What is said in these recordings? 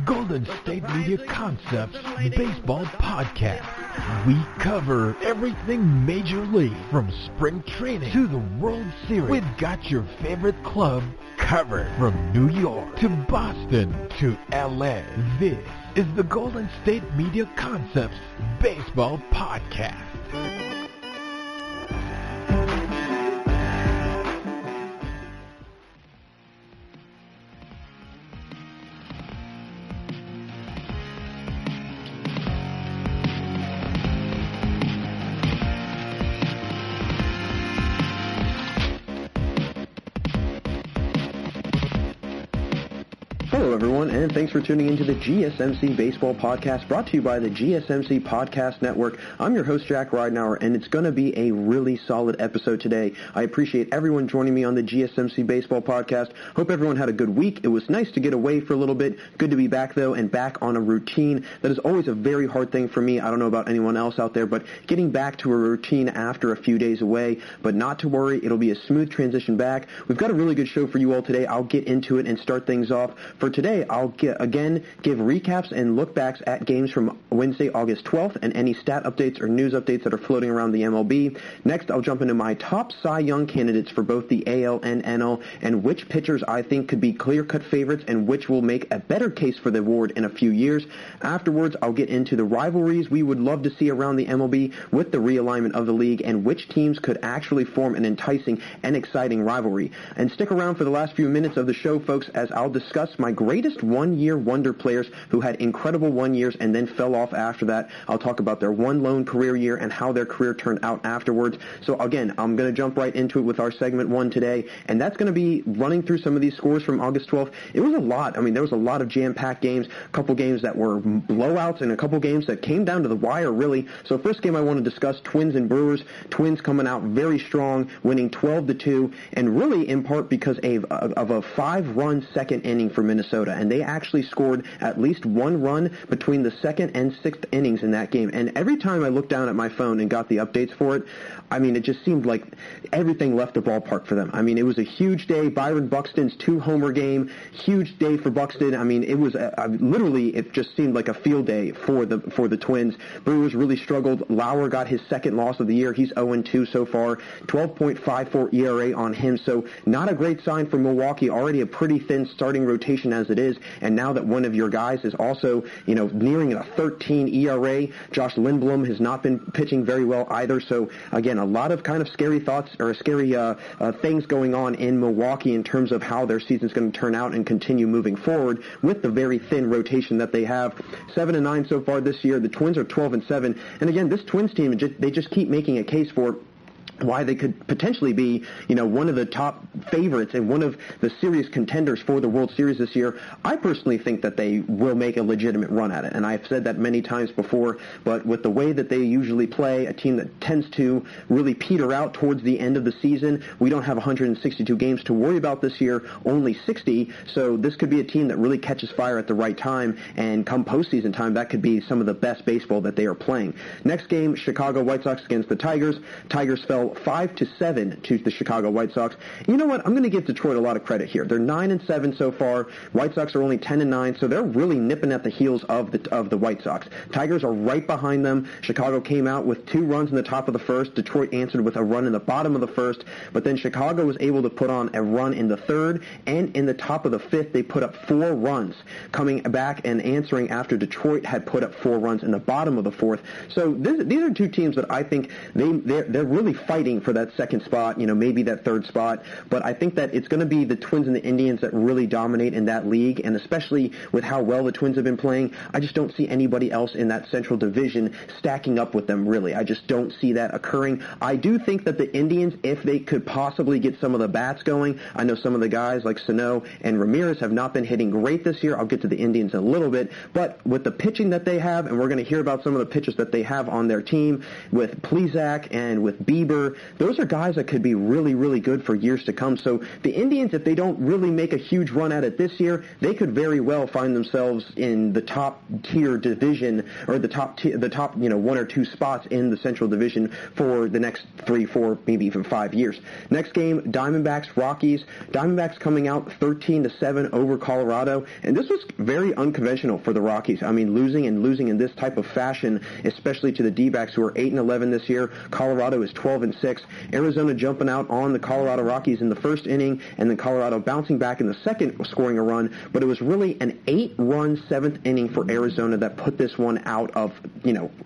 Golden State Media Concepts Baseball Podcast. We cover everything Major League, from spring training to the World Series. We've got your favorite club covered, from New York to Boston to LA. This is the Golden State Media Concepts Baseball Podcast. Hello, everyone, and thanks for tuning into the GSMC Baseball Podcast, brought to you by the GSMC Podcast Network. I'm your host, Jack Ridenour, and it's going to be a really solid episode today. I appreciate everyone joining me on the GSMC Baseball Podcast. Hope everyone had a good week. It was nice to get away for a little bit. Good to be back, though, and back on a routine. That is always a very hard thing for me. I don't know about anyone else out there, but getting back to a routine after a few days away. But not to worry, it'll be a smooth transition back. We've got a really good show for you all today. I'll get into it and start things off. For today, I'll again give recaps and look backs at games from Wednesday, August 12th, and any stat updates or news updates that are floating around the MLB. Next, I'll jump into my top Cy Young candidates for both the AL and NL, and which pitchers I think could be clear-cut favorites and which will make a better case for the award in a few years. Afterwards, I'll get into the rivalries we would love to see around the MLB with the realignment of the league and which teams could actually form an enticing and exciting rivalry. And stick around for the last few minutes of the show, folks, as I'll discuss my greatest one-year wonder players who had incredible 1 years and then fell off after that. I'll talk about their one lone career year and how their career turned out afterwards. So again, I'm going to jump right into it with our segment one today, and that's going to be running through some of these scores from August 12th. It was a lot. I mean, there was a lot of jam-packed games, a couple games that were blowouts, and a couple games that came down to the wire, really. So first game I want to discuss, Twins and Brewers. Twins coming out very strong, winning 12-2, and really in part because of a 5-run second inning for Minnesota. And they actually scored at least one run between the second and sixth innings in that game. And every time I looked down at my phone and got the updates for it, I mean, it just seemed like everything left the ballpark for them. I mean, it was a huge day. Byron Buxton's 2-homer game, huge day for Buxton. I mean, it was literally, it just seemed like a field day for the Twins. Brewers really struggled. Lauer got his second loss of the year. He's 0-2 so far, 12.54 ERA on him. So not a great sign for Milwaukee. Already a pretty thin starting rotation as it is. And now that one of your guys is also, nearing a 13 ERA, Josh Lindblom has not been pitching very well either. So again, a lot of kind of scary thoughts or scary things going on in Milwaukee in terms of how their season's going to turn out and continue moving forward with the very thin rotation that they have. 7-9 so far this year. The Twins are 12-7. And again, this Twins team, they just keep making a case for why they could potentially be, one of the top favorites and one of the serious contenders for the World Series this year. I personally think that they will make a legitimate run at it, and I've said that many times before, but with the way that they usually play, a team that tends to really peter out towards the end of the season, we don't have 162 games to worry about this year, only 60, so this could be a team that really catches fire at the right time, and come postseason time, that could be some of the best baseball that they are playing. Next game, Chicago White Sox against the Tigers. Tigers fell 5-7 to the Chicago White Sox. You know what? I'm going to give Detroit a lot of credit here. They're 9-7 so far. White Sox are only 10-9, so they're really nipping at the heels of the White Sox. Tigers are right behind them. Chicago came out with 2 runs in the top of the first. Detroit answered with a run in the bottom of the first, but then Chicago was able to put on a run in the third, and in the top of the fifth, they put up 4 runs, coming back and answering after Detroit had put up 4 runs in the bottom of the fourth. So these are two teams that I think they're really fighting for that second spot, maybe that third spot. But I think that it's going to be the Twins and the Indians that really dominate in that league, and especially with how well the Twins have been playing, I just don't see anybody else in that Central Division stacking up with them, really. I just don't see that occurring. I do think that the Indians, if they could possibly get some of the bats going, I know some of the guys like Sano and Ramirez have not been hitting great this year. I'll get to the Indians in a little bit. But with the pitching that they have, and we're going to hear about some of the pitchers that they have on their team, with Plesac and with Bieber, year, those are guys that could be really, really good for years to come. So the Indians, if they don't really make a huge run at it this year, they could very well find themselves in the top tier division, or the top 1 or 2 spots in the Central Division for the next 3, 4, maybe even 5 years. Next game, Diamondbacks, Rockies. Diamondbacks coming out 13-7 over Colorado, and this was very unconventional for the Rockies. I mean, losing in this type of fashion, especially to the D-backs, who are 8-11 this year. Colorado is 12-6. Arizona jumping out on the Colorado Rockies in the first inning, and then Colorado bouncing back in the second, scoring a run. But it was really an 8-run 7th inning for Arizona that put this one out of,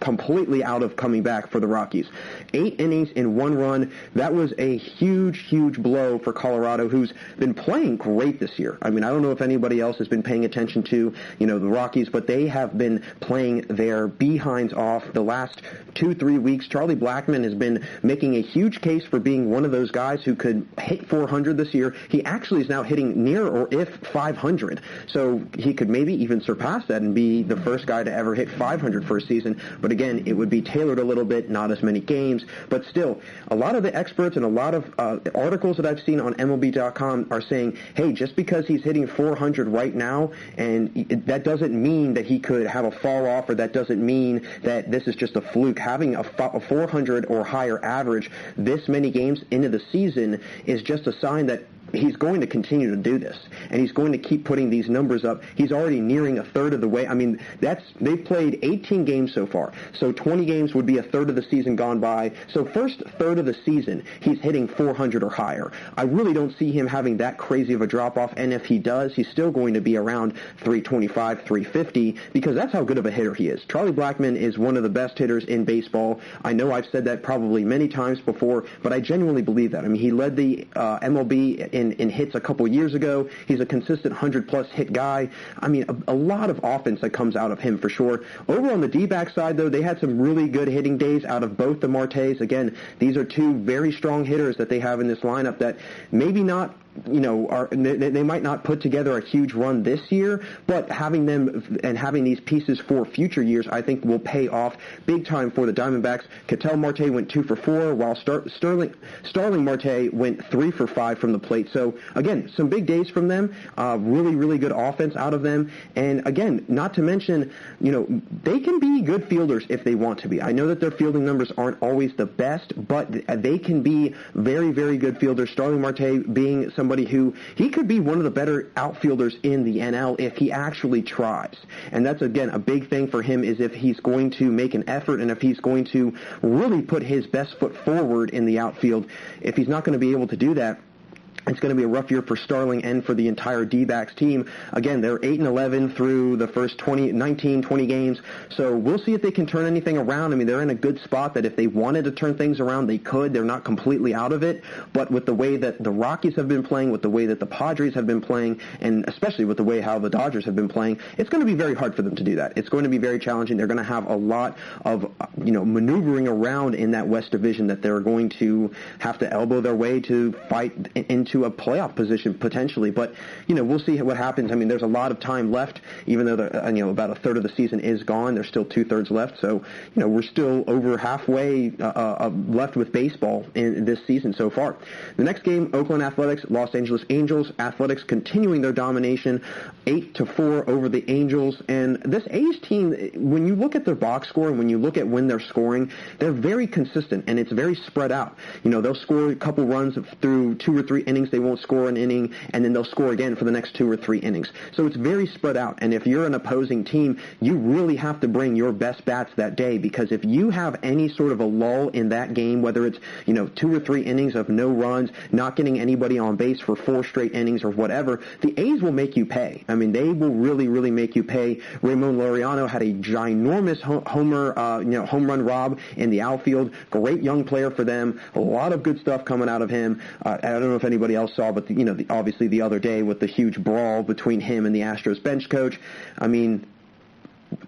completely out of coming back for the Rockies. 8 innings in 1 run. That was a huge, huge blow for Colorado, who's been playing great this year. I mean, I don't know if anybody else has been paying attention to, the Rockies, but they have been playing their behinds off the last 2-3 weeks. Charlie Blackmon has been making a huge case for being one of those guys who could hit 400 this year. He actually is now hitting near or if 500, so he could maybe even surpass that and be the first guy to ever hit 500 for a season. But again, it would be tailored a little bit, not as many games, but still, a lot of the experts and a lot of articles that I've seen on MLB.com are saying, hey, just because he's hitting 400 right now, and that doesn't mean that he could have a fall off, or that doesn't mean that this is just a fluke. Having a 400 or higher average this many games into the season is just a sign that he's going to continue to do this, and he's going to keep putting these numbers up. He's already nearing a third of the way. I mean, they've played 18 games so far, so 20 games would be a third of the season gone by. So first third of the season, he's hitting 400 or higher. I really don't see him having that crazy of a drop-off, and if he does, he's still going to be around 325, 350, because that's how good of a hitter he is. Charlie Blackmon is one of the best hitters in baseball. I know I've said that probably many times before, but I genuinely believe that. I mean, he led the MLB in hits a couple years ago. He's a consistent 100-plus hit guy. I mean, a lot of offense that comes out of him for sure. Over on the D-back side, though, they had some really good hitting days out of both the Martes. Again, these are 2 very strong hitters that they have in this lineup that maybe not they might not put together a huge run this year, but having them and having these pieces for future years, I think, will pay off big time for the Diamondbacks. Ketel Marte went 2 for 4, while Starling Marte went 3 for 5 from the plate. So again, some big days from them. Really, really good offense out of them. And again, not to mention, they can be good fielders if they want to be. I know that their fielding numbers aren't always the best, but they can be very, very good fielders. Starling Marte being somebody who, he could be one of the better outfielders in the NL if he actually tries. And that's, again, a big thing for him, is if he's going to make an effort and if he's going to really put his best foot forward in the outfield. If he's not going to be able to do that, it's going to be a rough year for Starling and for the entire D-backs team. Again, they're 8-11 through the first 20 games. So we'll see if they can turn anything around. I mean, they're in a good spot that if they wanted to turn things around, they could. They're not completely out of it. But with the way that the Rockies have been playing, with the way that the Padres have been playing, and especially with the way how the Dodgers have been playing, it's going to be very hard for them to do that. It's going to be very challenging. They're going to have a lot of, maneuvering around in that West Division that they're going to have to elbow their way to fight into a playoff position potentially, but we'll see what happens. I mean, there's a lot of time left, even though about a third of the season is gone. There's still 2/3 left, so we're still over halfway left with baseball in this season so far. The next game, Oakland Athletics, Los Angeles Angels. Athletics continuing their domination, 8-4 over the Angels. And this A's team, when you look at their box score and when you look at when they're scoring, they're very consistent and it's very spread out. They'll score a couple runs through 2 or 3 innings. They won't score an inning, and then they'll score again for the next 2 or 3 innings. So it's very spread out, and if you're an opposing team, you really have to bring your best bats that day, because if you have any sort of a lull in that game, whether it's 2 or 3 innings of no runs, not getting anybody on base for 4 straight innings or whatever, the A's will make you pay. I mean, they will really, really make you pay. Ramon Laureano had a ginormous home run rob in the outfield. Great young player for them. A lot of good stuff coming out of him. I don't know if anybody else saw, but obviously the other day with the huge brawl between him and the Astros bench coach. I mean,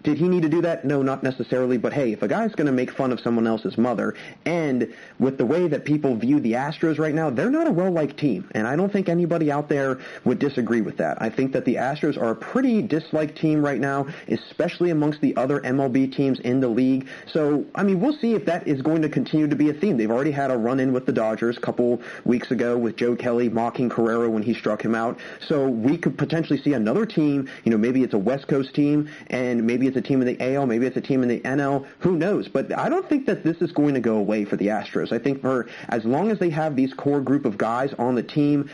Did he need to do that? No, not necessarily. But hey, if a guy's going to make fun of someone else's mother, and with the way that people view the Astros right now, they're not a well-liked team. And I don't think anybody out there would disagree with that. I think that the Astros are a pretty disliked team right now, especially amongst the other MLB teams in the league. So, I mean, we'll see if that is going to continue to be a theme. They've already had a run-in with the Dodgers a couple weeks ago with Joe Kelly mocking Carrera when he struck him out. So we could potentially see another team, maybe it's a West Coast team, and maybe it's a team in the AL, maybe it's a team in the NL, who knows? But I don't think that this is going to go away for the Astros. I think for as long as they have these core group of guys on the team,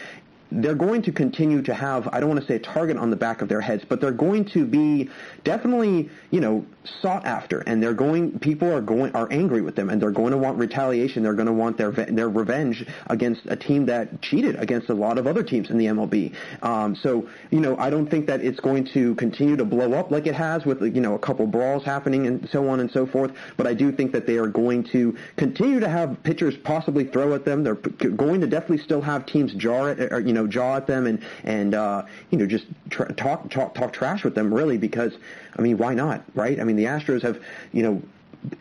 they're going to continue to have, I don't want to say a target on the back of their heads, but they're going to be definitely, sought after, and people are angry with them, and they're going to want retaliation. They're going to want their revenge against a team that cheated against a lot of other teams in the MLB. So, I don't think that it's going to continue to blow up like it has with, a couple brawls happening and so on and so forth, but I do think that they are going to continue to have pitchers possibly throw at them. They're going to definitely still have teams jaw at them and just talk trash with them, really, because, why not, right? The Astros have,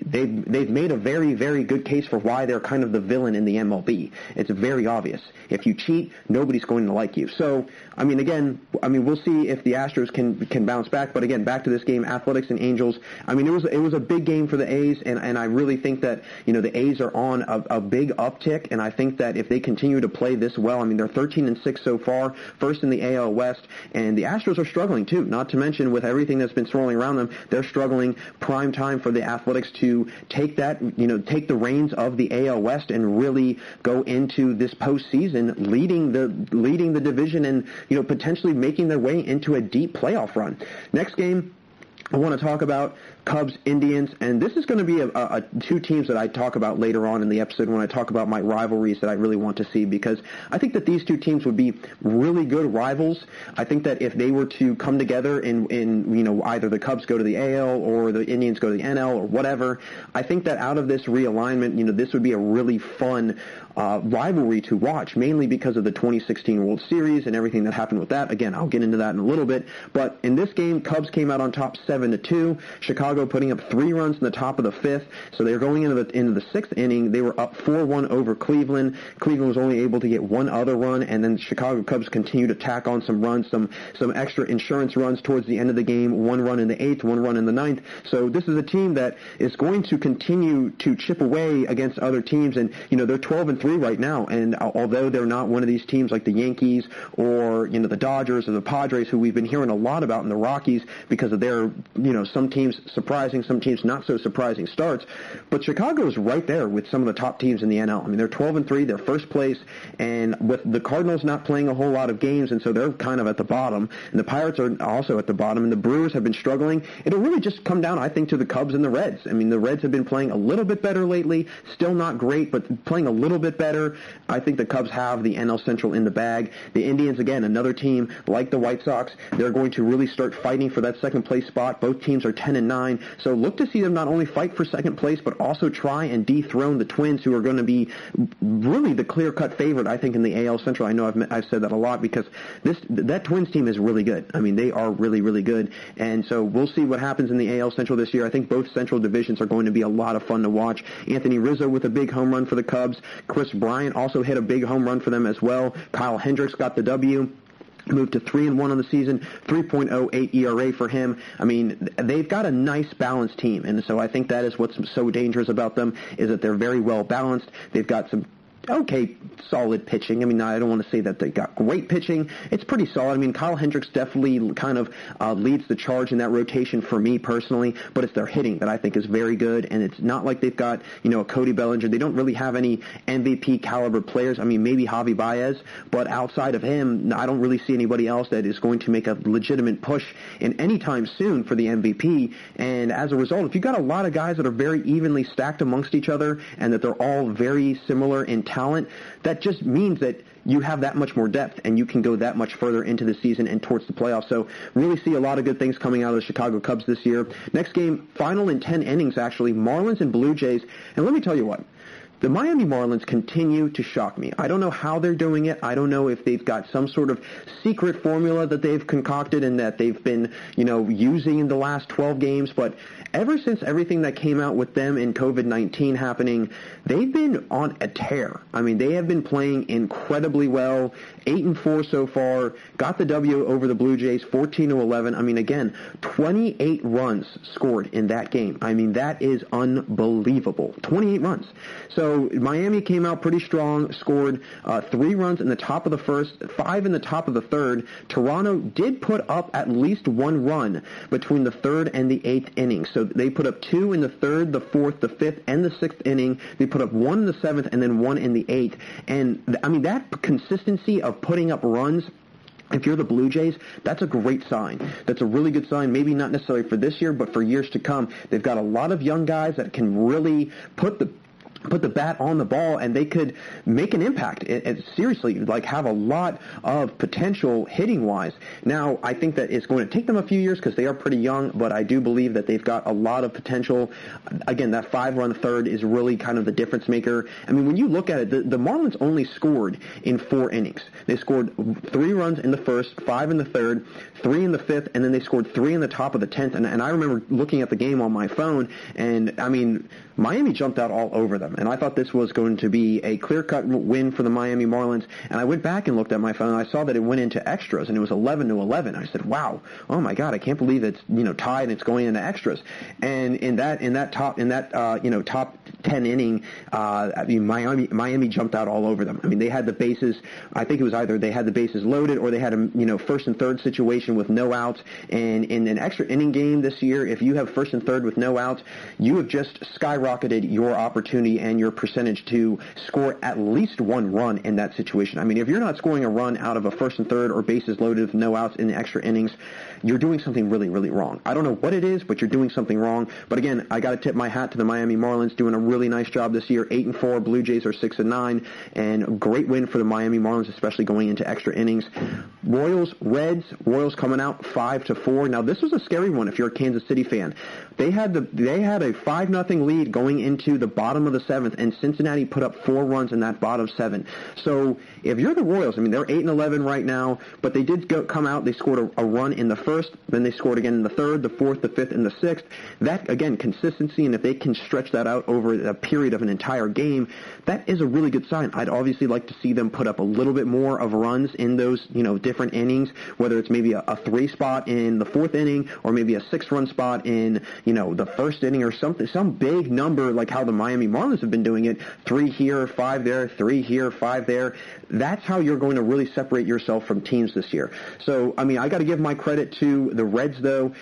they've made a very, very good case for why they're kind of the villain in the MLB. It's very obvious. If you cheat, nobody's going to like you. So, we'll see if the Astros can bounce back. But again, back to this game, Athletics and Angels. It was a big game for the A's, and I really think that, the A's are on a big uptick, and I think that if they continue to play this well, they're 13-6 so far, first in the AL West, and the Astros are struggling too, not to mention with everything that's been swirling around them, they're struggling. Prime time for the Athletics to take the reins of the AL West and really go into this postseason leading the division and, potentially making their way into a deep playoff run. Next game I want to talk about Cubs, Indians, and this is going to be two teams that I talk about later on in the episode when I talk about my rivalries that I really want to see, because I think that these two teams would be really good rivals. I think that if they were to come together in either the Cubs go to the AL or the Indians go to the NL or whatever, I think that out of this realignment, this would be a really fun rivalry to watch, mainly because of the 2016 World Series and everything that happened with that. Again, I'll get into that in a little bit, but in this game, Cubs came out on top 7-2. Chicago putting up 3 runs in the top of the 5th, so they're going into the 6th inning. They were up 4-1 over Cleveland. Cleveland was only able to get one other run, and then the Chicago Cubs continued to tack on some runs, some extra insurance runs towards the end of the game, 1 run in the 8th, 1 run in the 9th. So this is a team that is going to continue to chip away against other teams, and they're 12-3 right now, and although they're not one of these teams like the Yankees or the Dodgers or the Padres, who we've been hearing a lot about in the Rockies because of their some teams surprising, some teams not so surprising starts, but Chicago is right there with some of the top teams in the NL. They're 12-3, they're first place, and with the Cardinals not playing a whole lot of games, and so they're kind of at the bottom, and the Pirates are also at the bottom, and the Brewers have been struggling. It'll really just come down, I think, to the Cubs and the Reds. The Reds have been playing a little bit better lately, still not great, but playing a little bit better. I think the Cubs have the NL Central in the bag. The Indians, again, another team like the White Sox, they're going to really start fighting for that second place spot. Both teams are 10-9, so look to see them not only fight for second place, but also try and dethrone the Twins, who are going to be really the clear-cut favorite, I think, in the AL Central. I know I've said that a lot because that Twins team is really good. They are really, really good, and so we'll see what happens in the AL Central this year. I think both Central divisions are going to be a lot of fun to watch. Anthony Rizzo with a big home run for the Cubs. Chris Bryant also hit a big home run for them as well. Kyle Hendricks got the W. Moved to 3-1 on the season, 3.08 ERA for him. They've got a nice balanced team, and so I think that is what's so dangerous about them, is that they're very well balanced. They've got some okay, solid pitching. I don't want to say that they got great pitching. It's pretty solid. Kyle Hendricks definitely kind of leads the charge in that rotation for me personally, but it's their hitting that I think is very good, and it's not like they've got, a Cody Bellinger. They don't really have any MVP caliber players. Maybe Javi Baez, but outside of him, I don't really see anybody else that is going to make a legitimate push in any time soon for the MVP, and as a result, if you've got a lot of guys that are very evenly stacked amongst each other and that they're all very similar in talent, that just means that you have that much more depth and you can go that much further into the season and towards the playoffs. So really see a lot of good things coming out of the Chicago Cubs this year. Next game, final in 10 innings actually, Marlins and Blue Jays. And let me tell you what, The Miami Marlins continue to shock me. I don't know how they're doing it. I don't know if they've got some sort of secret formula that they've concocted and that they've been, using in the last 12 games. But ever since everything that came out with them in COVID-19 happening, they've been on a tear. I mean, they have been playing incredibly well. 8-4 so far. Got the W over the Blue Jays, 14-11. I mean, again, 28 runs scored in that game. I mean, that is unbelievable. 28 runs. So Miami came out pretty strong, scored 3 runs in the top of the first, 5 in the top of the third. Toronto did put up at least 1 run between the third and the 8th inning. So they put up 2 in the third, the 4th, the 5th, and the 6th inning. They put up 1 in the 7th and then 1 in the 8th. And, I mean, that consistency of putting up runs, if you're the Blue Jays, that's a great sign. That's a really good sign, maybe not necessarily for this year, but for years to come. They've got a lot of young guys that can really put the bat on the ball, and they could make an impact. Seriously, have a lot of potential hitting-wise. Now, I think that it's going to take them a few years because they are pretty young, but I do believe that they've got a lot of potential. Again, that 5-run third is really kind of the difference maker. I mean, when you look at it, the Marlins only scored in 4 innings. They scored 3 runs in the first, 5 in the third, 3 in the 5th, and then they scored 3 in the top of the 10th. And I remember looking at the game on my phone, and, I mean, Miami jumped out all over them. And I thought this was going to be a clear-cut win for the Miami Marlins. And I went back and looked at my phone, and I saw that it went into extras, and it was 11-11. I said, "Wow, oh my God, I can't believe it's tied and it's going into extras." And in that top 10 inning, Miami jumped out all over them. I mean, they had the bases. I think it was either they had the bases loaded or they had a first and third situation with no outs. And in an extra inning game this year, if you have first and third with no outs, you have just skyrocketed your opportunity and your percentage to score at least 1 run in that situation. I mean, if you're not scoring a run out of a first and third or bases loaded with no outs in the extra innings, you're doing something really, really wrong. I don't know what it is, but you're doing something wrong. But again, I got to tip my hat to the Miami Marlins, doing a really nice job this year. 8-4, Blue Jays are 6-9, and a great win for the Miami Marlins, especially going into extra innings. Royals, Reds, Royals coming out 5-4. Now, this was a scary one if you're a Kansas City fan. They had a 5-0 lead going into the bottom of the 7th, and Cincinnati put up 4 runs in that bottom 7. So if you're the Royals, I mean, they're 8-11 right now, but they did come out. They scored a run in the first, then they scored again in the 3rd, the 4th, the 5th, and the 6th. That, again, consistency, and if they can stretch that out over a period of an entire game, that is a really good sign. I'd obviously like to see them put up a little bit more of runs in those, different innings, whether it's maybe a 3 spot in the 4th inning or maybe a 6-run spot in, the 1st inning or something, some big number like how the Miami Marlins have been doing it, 3 here, 5 there, 3 here, 5 there. That's how you're going to really separate yourself from teams this year. So, I mean, I got to give my credit to the Reds, though.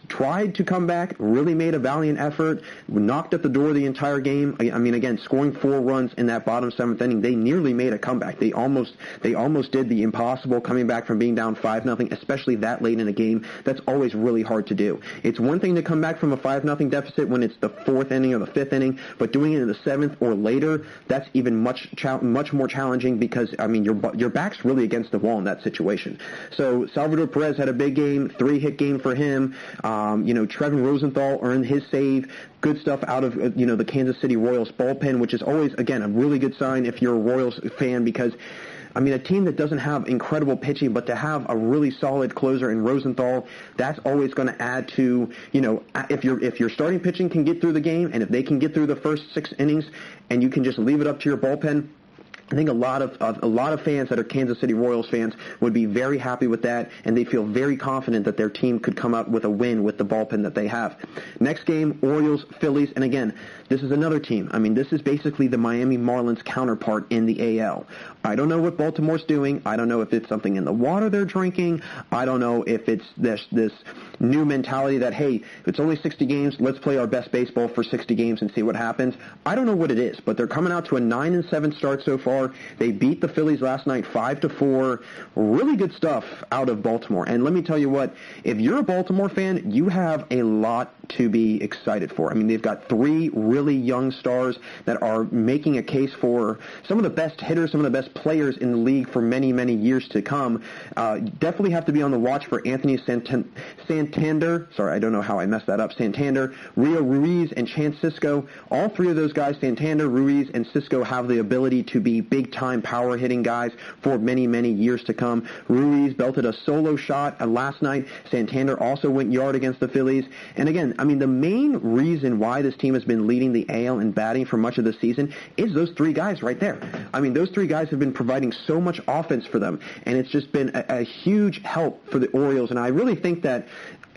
Tried to come back, really made a valiant effort, knocked at the door the entire game. I mean, again, scoring 4 runs in that bottom 7th inning, they nearly made a comeback. They almost did the impossible, coming back from being down 5-0, especially that late in a game. That's always really hard to do. It's one thing to come back from a 5-0 deficit when it's the 4th inning or the 5th inning, but doing it in the 7th or later, that's even much more challenging because, I mean, your back's really against the wall in that situation. So Salvador Perez had a big game, 3-hit game for him. Trevin Rosenthal earned his save. Good stuff out of, the Kansas City Royals bullpen, which is always, again, a really good sign if you're a Royals fan because, I mean, a team that doesn't have incredible pitching, but to have a really solid closer in Rosenthal, that's always going to add to, if your starting pitching can get through the game and if they can get through the first 6 innings and you can just leave it up to your bullpen, I think a lot of fans that are Kansas City Royals fans would be very happy with that, and they feel very confident that their team could come out with a win with the bullpen that they have. Next game, Orioles, Phillies, and again, this is another team. I mean, this is basically the Miami Marlins counterpart in the AL. I don't know what Baltimore's doing. I don't know if it's something in the water they're drinking. I don't know if it's this new mentality that, hey, if it's only 60 games, let's play our best baseball for 60 games and see what happens. I don't know what it is, but they're coming out to a 9-7 start so far. They beat the Phillies last night 5-4. Really good stuff out of Baltimore. And let me tell you what, if you're a Baltimore fan, you have a lot to be excited for. I mean, they've got 3 really young stars that are making a case for some of the best hitters, some of the best players in the league for many, many years to come. Definitely have to be on the watch for Anthony Santander Santander, sorry, I don't know how I messed that up, Santander, Rio Ruiz, and Chance Sisco. All three of those guys, Santander, Ruiz, and Sisco, have the ability to be big-time power-hitting guys for many, many years to come. Ruiz belted a solo shot last night. Santander also went yard against the Phillies. And again, I mean, the main reason why this team has been leading the AL in batting for much of the season is those three guys right there. I mean, those three guys have been providing so much offense for them, and it's just been a huge help for the Orioles. And I really think that,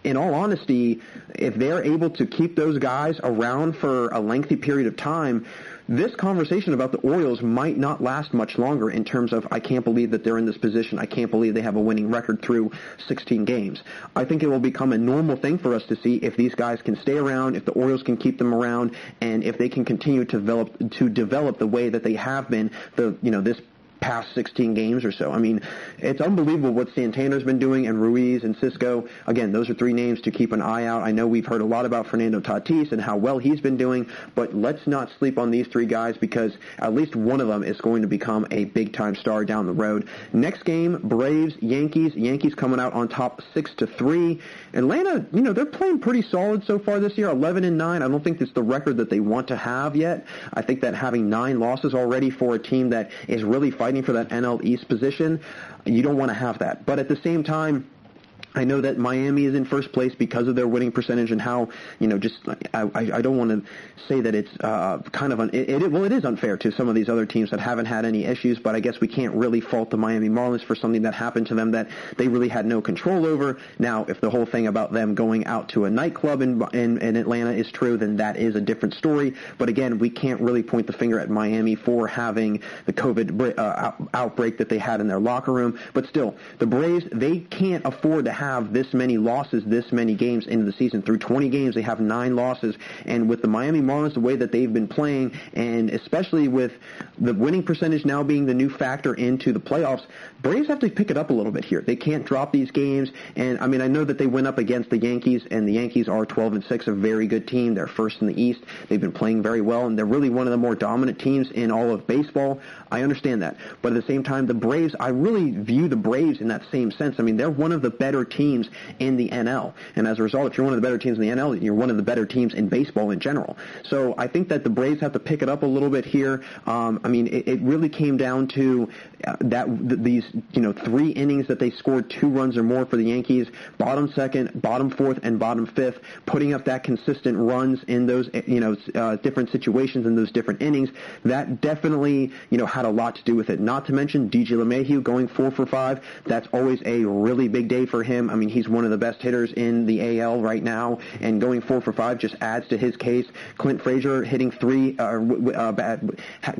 in all honesty, if they're able to keep those guys around for a lengthy period of time, this conversation about the Orioles might not last much longer in terms of, I can't believe that they're in this position. I can't believe they have a winning record through 16 games. I think it will become a normal thing for us to see if these guys can stay around, if the Orioles can keep them around, and if they can continue to develop the way that they have been this past 16 games or so. I mean, it's unbelievable what Santander's been doing, and Ruiz and Sisco. Again, those are three names to keep an eye out. I know we've heard a lot about Fernando Tatis and how well he's been doing, but let's not sleep on these three guys, because at least one of them is going to become a big-time star down the road. Next game, Braves, Yankees. Yankees coming out on top 6-3. Atlanta, they're playing pretty solid so far this year, 11-9. I don't think it's the record that they want to have yet. I think that having 9 losses already for a team that is really fighting for that NL East position, you don't want to have that. But at the same time, I know that Miami is in first place because of their winning percentage and how, I don't want to say that it's kind of, it is unfair to some of these other teams that haven't had any issues, but I guess we can't really fault the Miami Marlins for something that happened to them that they really had no control over. Now, if the whole thing about them going out to a nightclub in Atlanta is true, then that is a different story. But again, we can't really point the finger at Miami for having the COVID outbreak that they had in their locker room. But still, the Braves, they can't afford to have this many losses, this many games into the season. Through 20 games, they have 9 losses. And with the Miami Marlins, the way that they've been playing, and especially with the winning percentage now being the new factor into the playoffs, Braves have to pick it up a little bit here. They can't drop these games. And, I mean, I know that they went up against the Yankees, and the Yankees are 12-6, a very good team. They're first in the East. They've been playing very well, and they're really one of the more dominant teams in all of baseball. I understand that. But at the same time, the Braves, I really view the Braves in that same sense. I mean, they're one of the better teams in the NL. And as a result, if you're one of the better teams in the NL, you're one of the better teams in baseball in general. So I think that the Braves have to pick it up a little bit here. I mean, it really came down to these 3 innings that they scored 2 runs or more for the Yankees, bottom 2nd, bottom 4th, and bottom 5th, putting up that consistent runs in those different situations in those different innings. That definitely had a lot to do with it. Not to mention DJ LeMahieu going 4 for 5. That's always a really big day for him. I mean, he's one of the best hitters in the AL right now, and going 4 for 5 just adds to his case. Clint Frazier hitting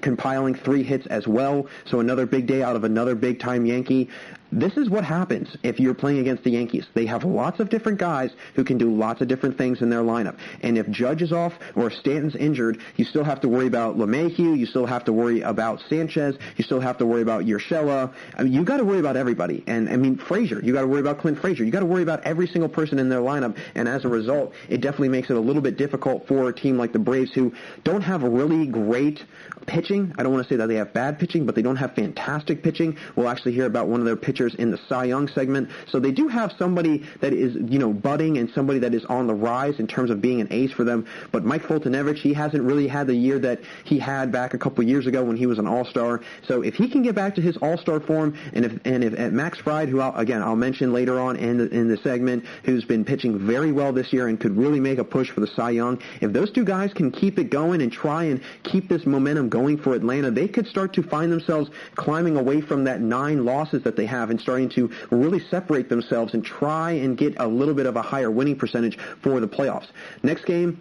compiling 3 hits as well, so another big day out of another big-time Yankee. This is what happens if you're playing against the Yankees. They have lots of different guys who can do lots of different things in their lineup. And if Judge is off or if Stanton's injured, you still have to worry about LeMahieu. You still have to worry about Sanchez. You still have to worry about Urshela. I mean, you got to worry about everybody. And, I mean, Frazier. You got to worry about Clint Frazier. You got to worry about every single person in their lineup. And as a result, it definitely makes it a little bit difficult for a team like the Braves, who don't have really great pitching. I don't want to say that they have bad pitching, but they don't have fantastic pitching. We'll actually hear about one of their pitchers in the Cy Young segment. So they do have somebody that is, budding, and somebody that is on the rise in terms of being an ace for them. But Mike Foltynewicz, he hasn't really had the year that he had back a couple years ago when he was an all-star. So if he can get back to his all-star form, and if Max Fried, who I'll mention later on in the segment, who's been pitching very well this year and could really make a push for the Cy Young, if those two guys can keep it going and try and keep this momentum going for Atlanta, they could start to find themselves climbing away from that 9 losses that they have and starting to really separate themselves and try and get a little bit of a higher winning percentage for the playoffs. Next game,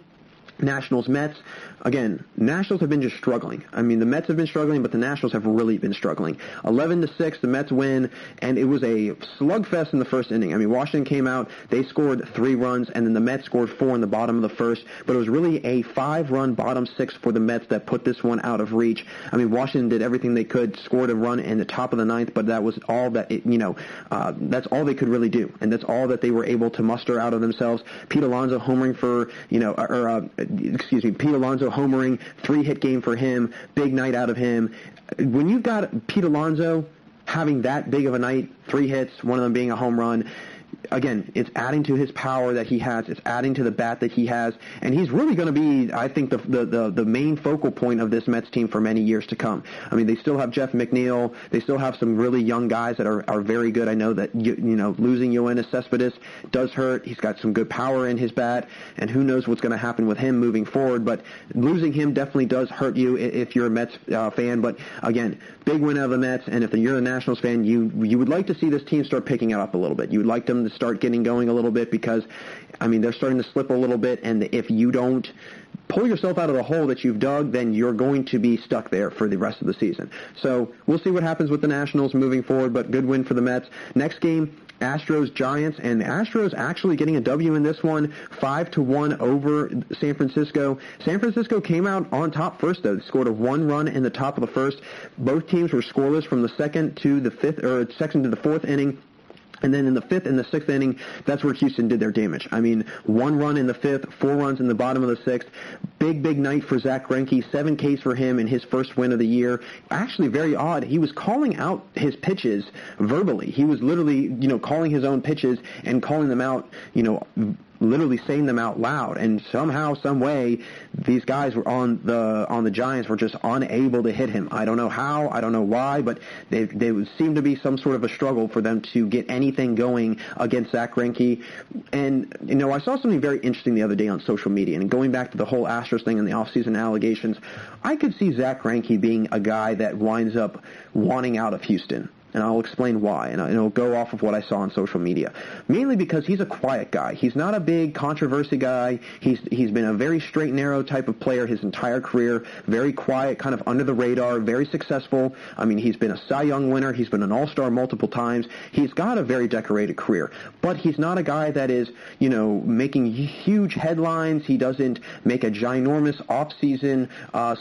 Nationals-Mets. Again, Nationals have been just struggling. I mean, the Mets have been struggling, but the Nationals have really been struggling. 11-6, the Mets win, and it was a slugfest in the first inning. I mean, Washington came out, they scored 3 runs, and then the Mets scored 4 in the bottom of the first, but it was really a 5-run bottom 6 for the Mets that put this one out of reach. I mean, Washington did everything they could, scored a run in the top of the 9th, but that was all that, that's all they could really do, and that's all that they were able to muster out of themselves. Pete Alonso homering Pete Alonso homering, 3-hit game for him, big night out of him. When you've got Pete Alonso having that big of a night, 3 hits, one of them being a home run, again, it's adding to his power that he has. It's adding to the bat that he has. And he's really going to be, I think, the main focal point of this Mets team for many years to come. I mean, they still have Jeff McNeil. They still have some really young guys that are very good. I know that, losing Yoenis Cespedes does hurt. He's got some good power in his bat, and who knows what's going to happen with him moving forward. But losing him definitely does hurt you if you're a Mets fan. But, again, big win out of the Mets, and if you're a Nationals fan, you would like to see this team start picking it up a little bit. You would like them to start getting going a little bit because, I mean, they're starting to slip a little bit, and if you don't pull yourself out of the hole that you've dug, then you're going to be stuck there for the rest of the season. So we'll see what happens with the Nationals moving forward, but good win for the Mets. Next game, Astros-Giants, and the Astros actually getting a W in this one, 5-1 over San Francisco. San Francisco came out on top first, though. They scored a 1 run in the top of the first. Both teams were scoreless from the second to the fourth inning. And then in the fifth and the sixth inning, that's where Houston did their damage. I mean, 1 run in the fifth, 4 runs in the bottom of the sixth. Big night for Zach Greinke. 7 Ks for him in his first win of the year. Actually, very odd. He was calling out his pitches verbally. He was literally, calling his own pitches and calling them out, literally saying them out loud, and somehow, some way, these guys were on the Giants were just unable to hit him. I don't know how, I don't know why, but they would seem to be some sort of a struggle for them to get anything going against Zach Greinke. And I saw something very interesting the other day on social media, and going back to the whole Astros thing and the offseason allegations, I could see Zach Greinke being a guy that winds up wanting out of Houston. And I'll explain why, and it'll go off of what I saw on social media. Mainly because he's a quiet guy. He's not a big controversy guy. He's been a very straight and narrow type of player his entire career. Very quiet, kind of under the radar, very successful. I mean, he's been a Cy Young winner. He's been an All-Star multiple times. He's got a very decorated career. But he's not a guy that is, making huge headlines. He doesn't make a ginormous off-season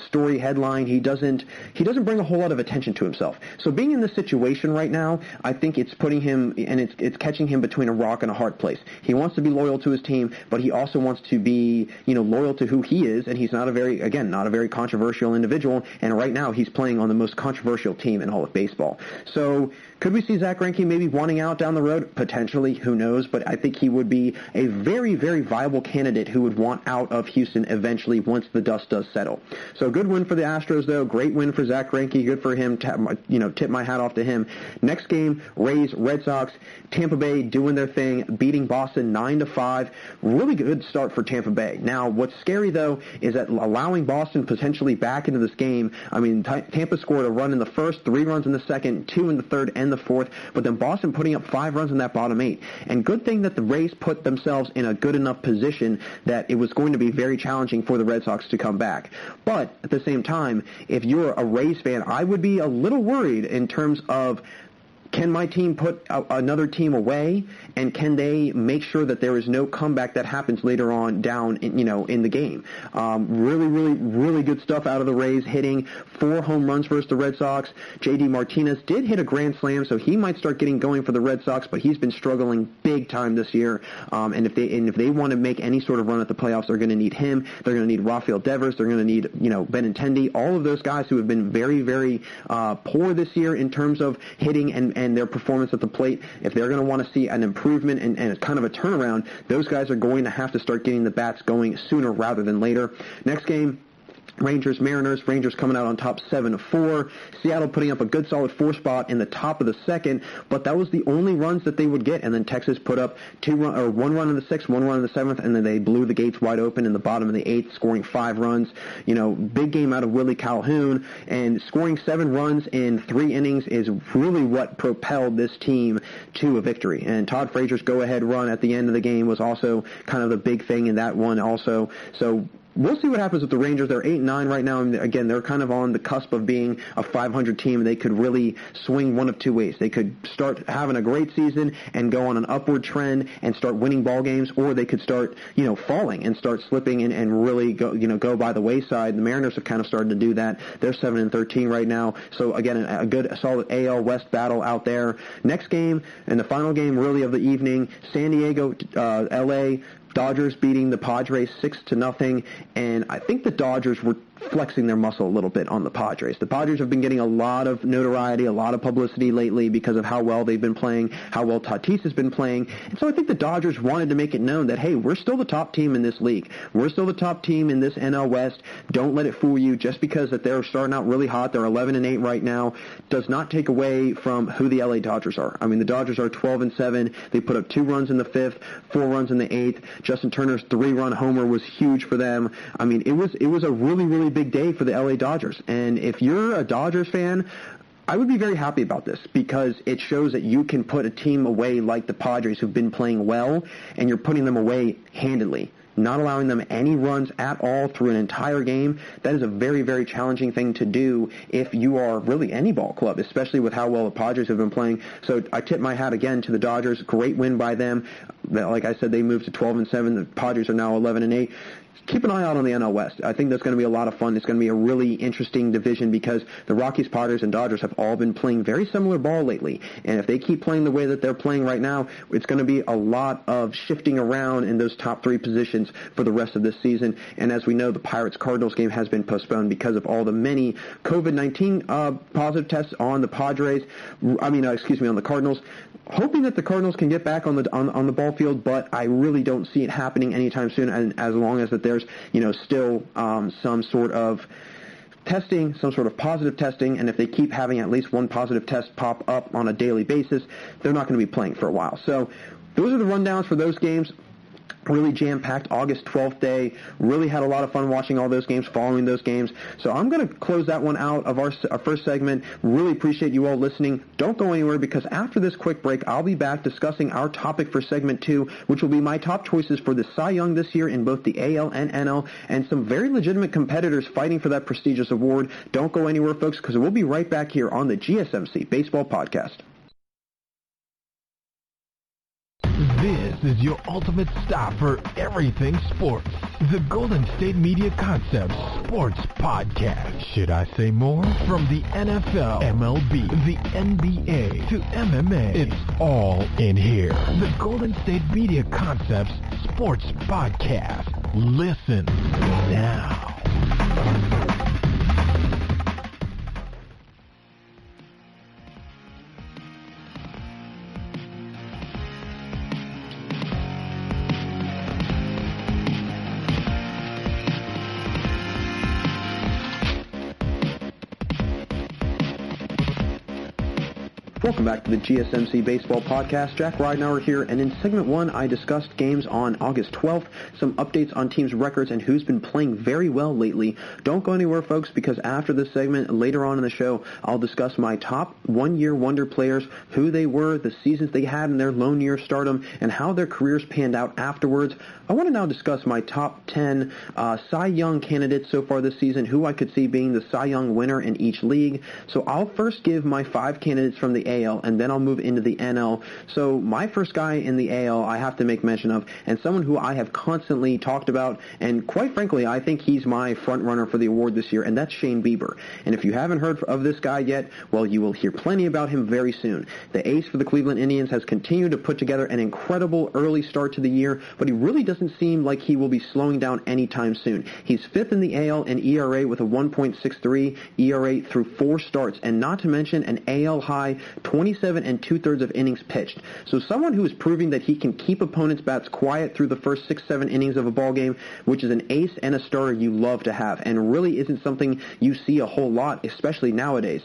story headline. He doesn't bring a whole lot of attention to himself. So being in this situation right now, I think it's putting him, and it's catching him between a rock and a hard place. He wants to be loyal to his team, but he also wants to be, loyal to who he is, and he's not a very controversial individual, and right now he's playing on the most controversial team in all of baseball. So could we see Zach Greinke maybe wanting out down the road? Potentially, who knows, but I think he would be a very, very viable candidate who would want out of Houston eventually once the dust does settle. So good win for the Astros, though. Great win for Zach Greinke. Good for him. Tip my hat off to him. Next game, Rays, Red Sox, Tampa Bay doing their thing, beating Boston 9-5. Really good start for Tampa Bay. Now, what's scary, though, is that allowing Boston potentially back into this game. I mean, Tampa scored a run in the first, 3 runs in the second, 2 in the third, and the fourth, but then Boston putting up 5 runs in that bottom 8. And good thing that the Rays put themselves in a good enough position that it was going to be very challenging for the Red Sox to come back. But at the same time, if you're a Rays fan, I would be a little worried in terms of, can my team put another team away, and can they make sure that there is no comeback that happens later on down in the game? Really good stuff out of the Rays, hitting 4 home runs versus the Red Sox. J.D. Martinez did hit a grand slam, so he might start getting going for the Red Sox, but he's been struggling big time this year. And if they want to make any sort of run at the playoffs, they're going to need him. They're going to need Rafael Devers. They're going to need Benintendi. All of those guys who have been very, very poor this year in terms of hitting and their performance at the plate. If they're going to want to see an improvement and kind of a turnaround, those guys are going to have to start getting the bats going sooner rather than later. Next game, Rangers, Mariners. Rangers coming out on top 7-4. Seattle putting up a good solid 4 spot in the top of the second, but that was the only runs that they would get. And then Texas put up 1 run in the 6th, 1 run in the 7th, and then they blew the gates wide open in the bottom of the 8th, scoring 5 runs. Big game out of Willie Calhoun, and scoring 7 runs in 3 innings is really what propelled this team to a victory. And Todd Frazier's go-ahead run at the end of the game was also kind of the big thing in that one also. So we'll see what happens with the Rangers. They're 8-9 right now, and again, they're kind of on the cusp of being a 500 team. They could really swing one of 2 ways. They could start having a great season and go on an upward trend and start winning ball games, or they could start, falling and start slipping and really go by the wayside. The Mariners have kind of started to do that. They're 7-13 right now. So again, a good solid AL West battle out there. Next game, and the final game really of the evening, San Diego, LA. Dodgers beating the Padres 6-0, and I think the Dodgers were flexing their muscle a little bit on the Padres. The Padres have been getting a lot of notoriety, a lot of publicity lately because of how well they've been playing, how well Tatis has been playing. And so I think the Dodgers wanted to make it known that, hey, we're still the top team in this league. We're still the top team in this NL West. Don't let it fool you. Just because that they're starting out really hot, they're 11-8 right now, does not take away from who the LA Dodgers are. I mean, the Dodgers are 12-7. They put up 2 runs in the 5th, 4 runs in the 8th. Justin Turner's 3-run homer was huge for them. I mean, it was a really, really big day for the LA Dodgers. And if you're a Dodgers fan, I would be very happy about this because it shows that you can put a team away like the Padres who've been playing well, and you're putting them away handedly, not allowing them any runs at all through an entire game. That is a very, very challenging thing to do if you are really any ball club, especially with how well the Padres have been playing. So I tip my hat again to the Dodgers. Great win by them. Like I said, they moved to 12-7. The Padres are now 11-8. Keep an eye out on the NL West. I think that's going to be a lot of fun. It's going to be a really interesting division because the Rockies, Padres, and Dodgers have all been playing very similar ball lately. And if they keep playing the way that they're playing right now, it's going to be a lot of shifting around in those top 3 positions for the rest of this season. And as we know, the Pirates-Cardinals game has been postponed because of all the many COVID-19 positive tests on the on the Cardinals. Hoping that the Cardinals can get back on the ball field, but I really don't see it happening anytime soon. And as long as that there's still some sort of testing, some sort of positive testing, and if they keep having at least one positive test pop up on a daily basis, they're not going to be playing for a while. So those are the rundowns for those games. Really jam-packed August 12th day. Really had a lot of fun watching all those games, following those games. So I'm going to close that one out of our first segment. Really appreciate you all listening. Don't go anywhere because after this quick break, I'll be back discussing our topic for segment 2, which will be my top choices for the Cy Young this year in both the AL and NL, and some very legitimate competitors fighting for that prestigious award. Don't go anywhere, folks, because we'll be right back here on the GSMC Baseball Podcast. This is your ultimate stop for everything sports. The Golden State Media Concepts Sports Podcast. Should I say more? From the NFL, MLB, the NBA, to MMA, it's all in here. The Golden State Media Concepts Sports Podcast. Listen now. Welcome back to the GSMC Baseball Podcast. Jack Ridenour here, and in segment 1, I discussed games on August 12th, some updates on teams' records, and who's been playing very well lately. Don't go anywhere, folks, because after this segment, later on in the show, I'll discuss my top one-year wonder players, who they were, the seasons they had in their lone year stardom, and how their careers panned out afterwards. I want to now discuss my top 10 Cy Young candidates so far this season, who I could see being the Cy Young winner in each league. So I'll first give my 5 candidates from the AL, and then I'll move into the NL. So my first guy in the AL I have to make mention of, and someone who I have constantly talked about, and quite frankly, I think he's my front runner for the award this year, and that's Shane Bieber. And if you haven't heard of this guy yet, well, you will hear plenty about him very soon. The ace for the Cleveland Indians has continued to put together an incredible early start to the year, but he really doesn't seem like he will be slowing down anytime soon. He's 5th in the AL in ERA with a 1.63 ERA through 4 starts, and not to mention an AL high 27 2/3 of innings pitched. So someone who is proving that he can keep opponents' bats quiet through the first 6-7 innings of a ball game, which is an ace and a starter you love to have, and really isn't something you see a whole lot, especially nowadays.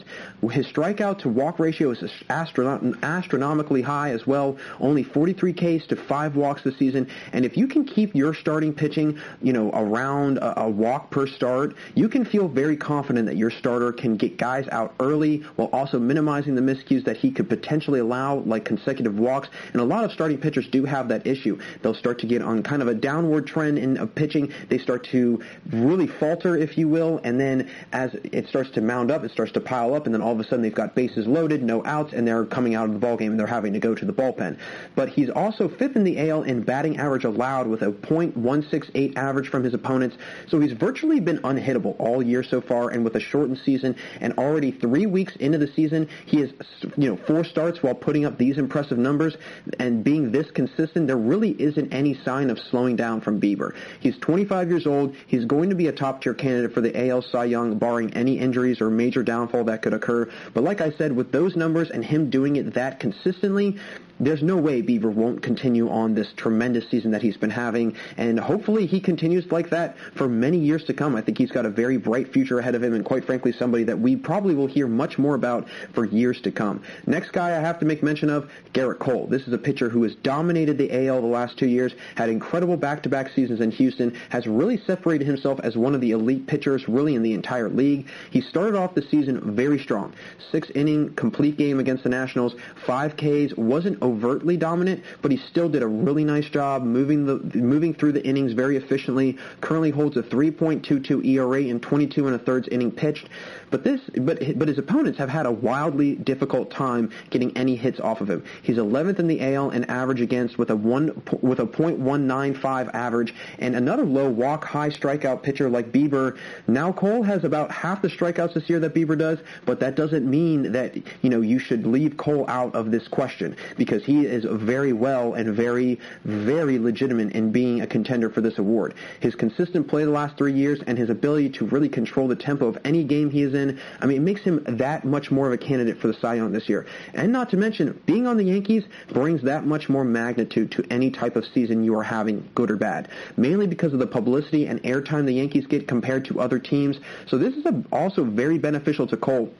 His strikeout to walk ratio is astronomically high as well, only 43 Ks to 5 walks this season, and if you can keep your starting pitching, around a walk per start, you can feel very confident that your starter can get guys out early while also minimizing the miscues that he could potentially allow, like consecutive walks. And a lot of starting pitchers do have that issue. They'll start to get on kind of a downward trend in pitching. They start to really falter, if you will, and then as it starts to mound up, it starts to pile up, and then all of a sudden they've got bases loaded, no outs, and they're coming out of the ballgame and they're having to go to the bullpen. But he's also 5th in the AL in batting average allowed with a .168 average from his opponents. So he's virtually been unhittable all year so far, and with a shortened season and already 3 weeks into the season, he has 4 starts while putting up these impressive numbers and being this consistent, there really isn't any sign of slowing down from Bieber. He's 25 years old. He's going to be a top-tier candidate for the AL Cy Young, barring any injuries or major downfall that could occur. But like I said, with those numbers and him doing it that consistently, there's no way Bieber won't continue on this tremendous season that he's been having, and hopefully he continues like that for many years to come. I think he's got a very bright future ahead of him, and quite frankly, somebody that we probably will hear much more about for years to come. Next guy I have to make mention of, Garrett Cole. This is a pitcher who has dominated the AL the last 2 years, had incredible back-to-back seasons in Houston, has really separated himself as one of the elite pitchers really in the entire league. He started off the season very strong. 6-inning complete game against the Nationals, 5 Ks, wasn't overtly dominant, but he still did a really nice job moving through the innings very efficiently. Currently holds a 3.22 ERA in 22 1/3 inning pitched. But his opponents have had a wildly difficult time getting any hits off of him. He's 11th in the AL in average against with a .195 average, and another low walk, high strikeout pitcher like Bieber. Now Cole has about half the strikeouts this year that Bieber does, but that doesn't mean that you should leave Cole out of this question, because he is very well and very, very legitimate in being a contender for this award. His consistent play the last 3 years and his ability to really control the tempo of any game he is in, it makes him that much more of a candidate for the Cy Young this year. And not to mention, being on the Yankees brings that much more magnitude to any type of season you are having, good or bad, mainly because of the publicity and airtime the Yankees get compared to other teams. So this is also very beneficial to Cole.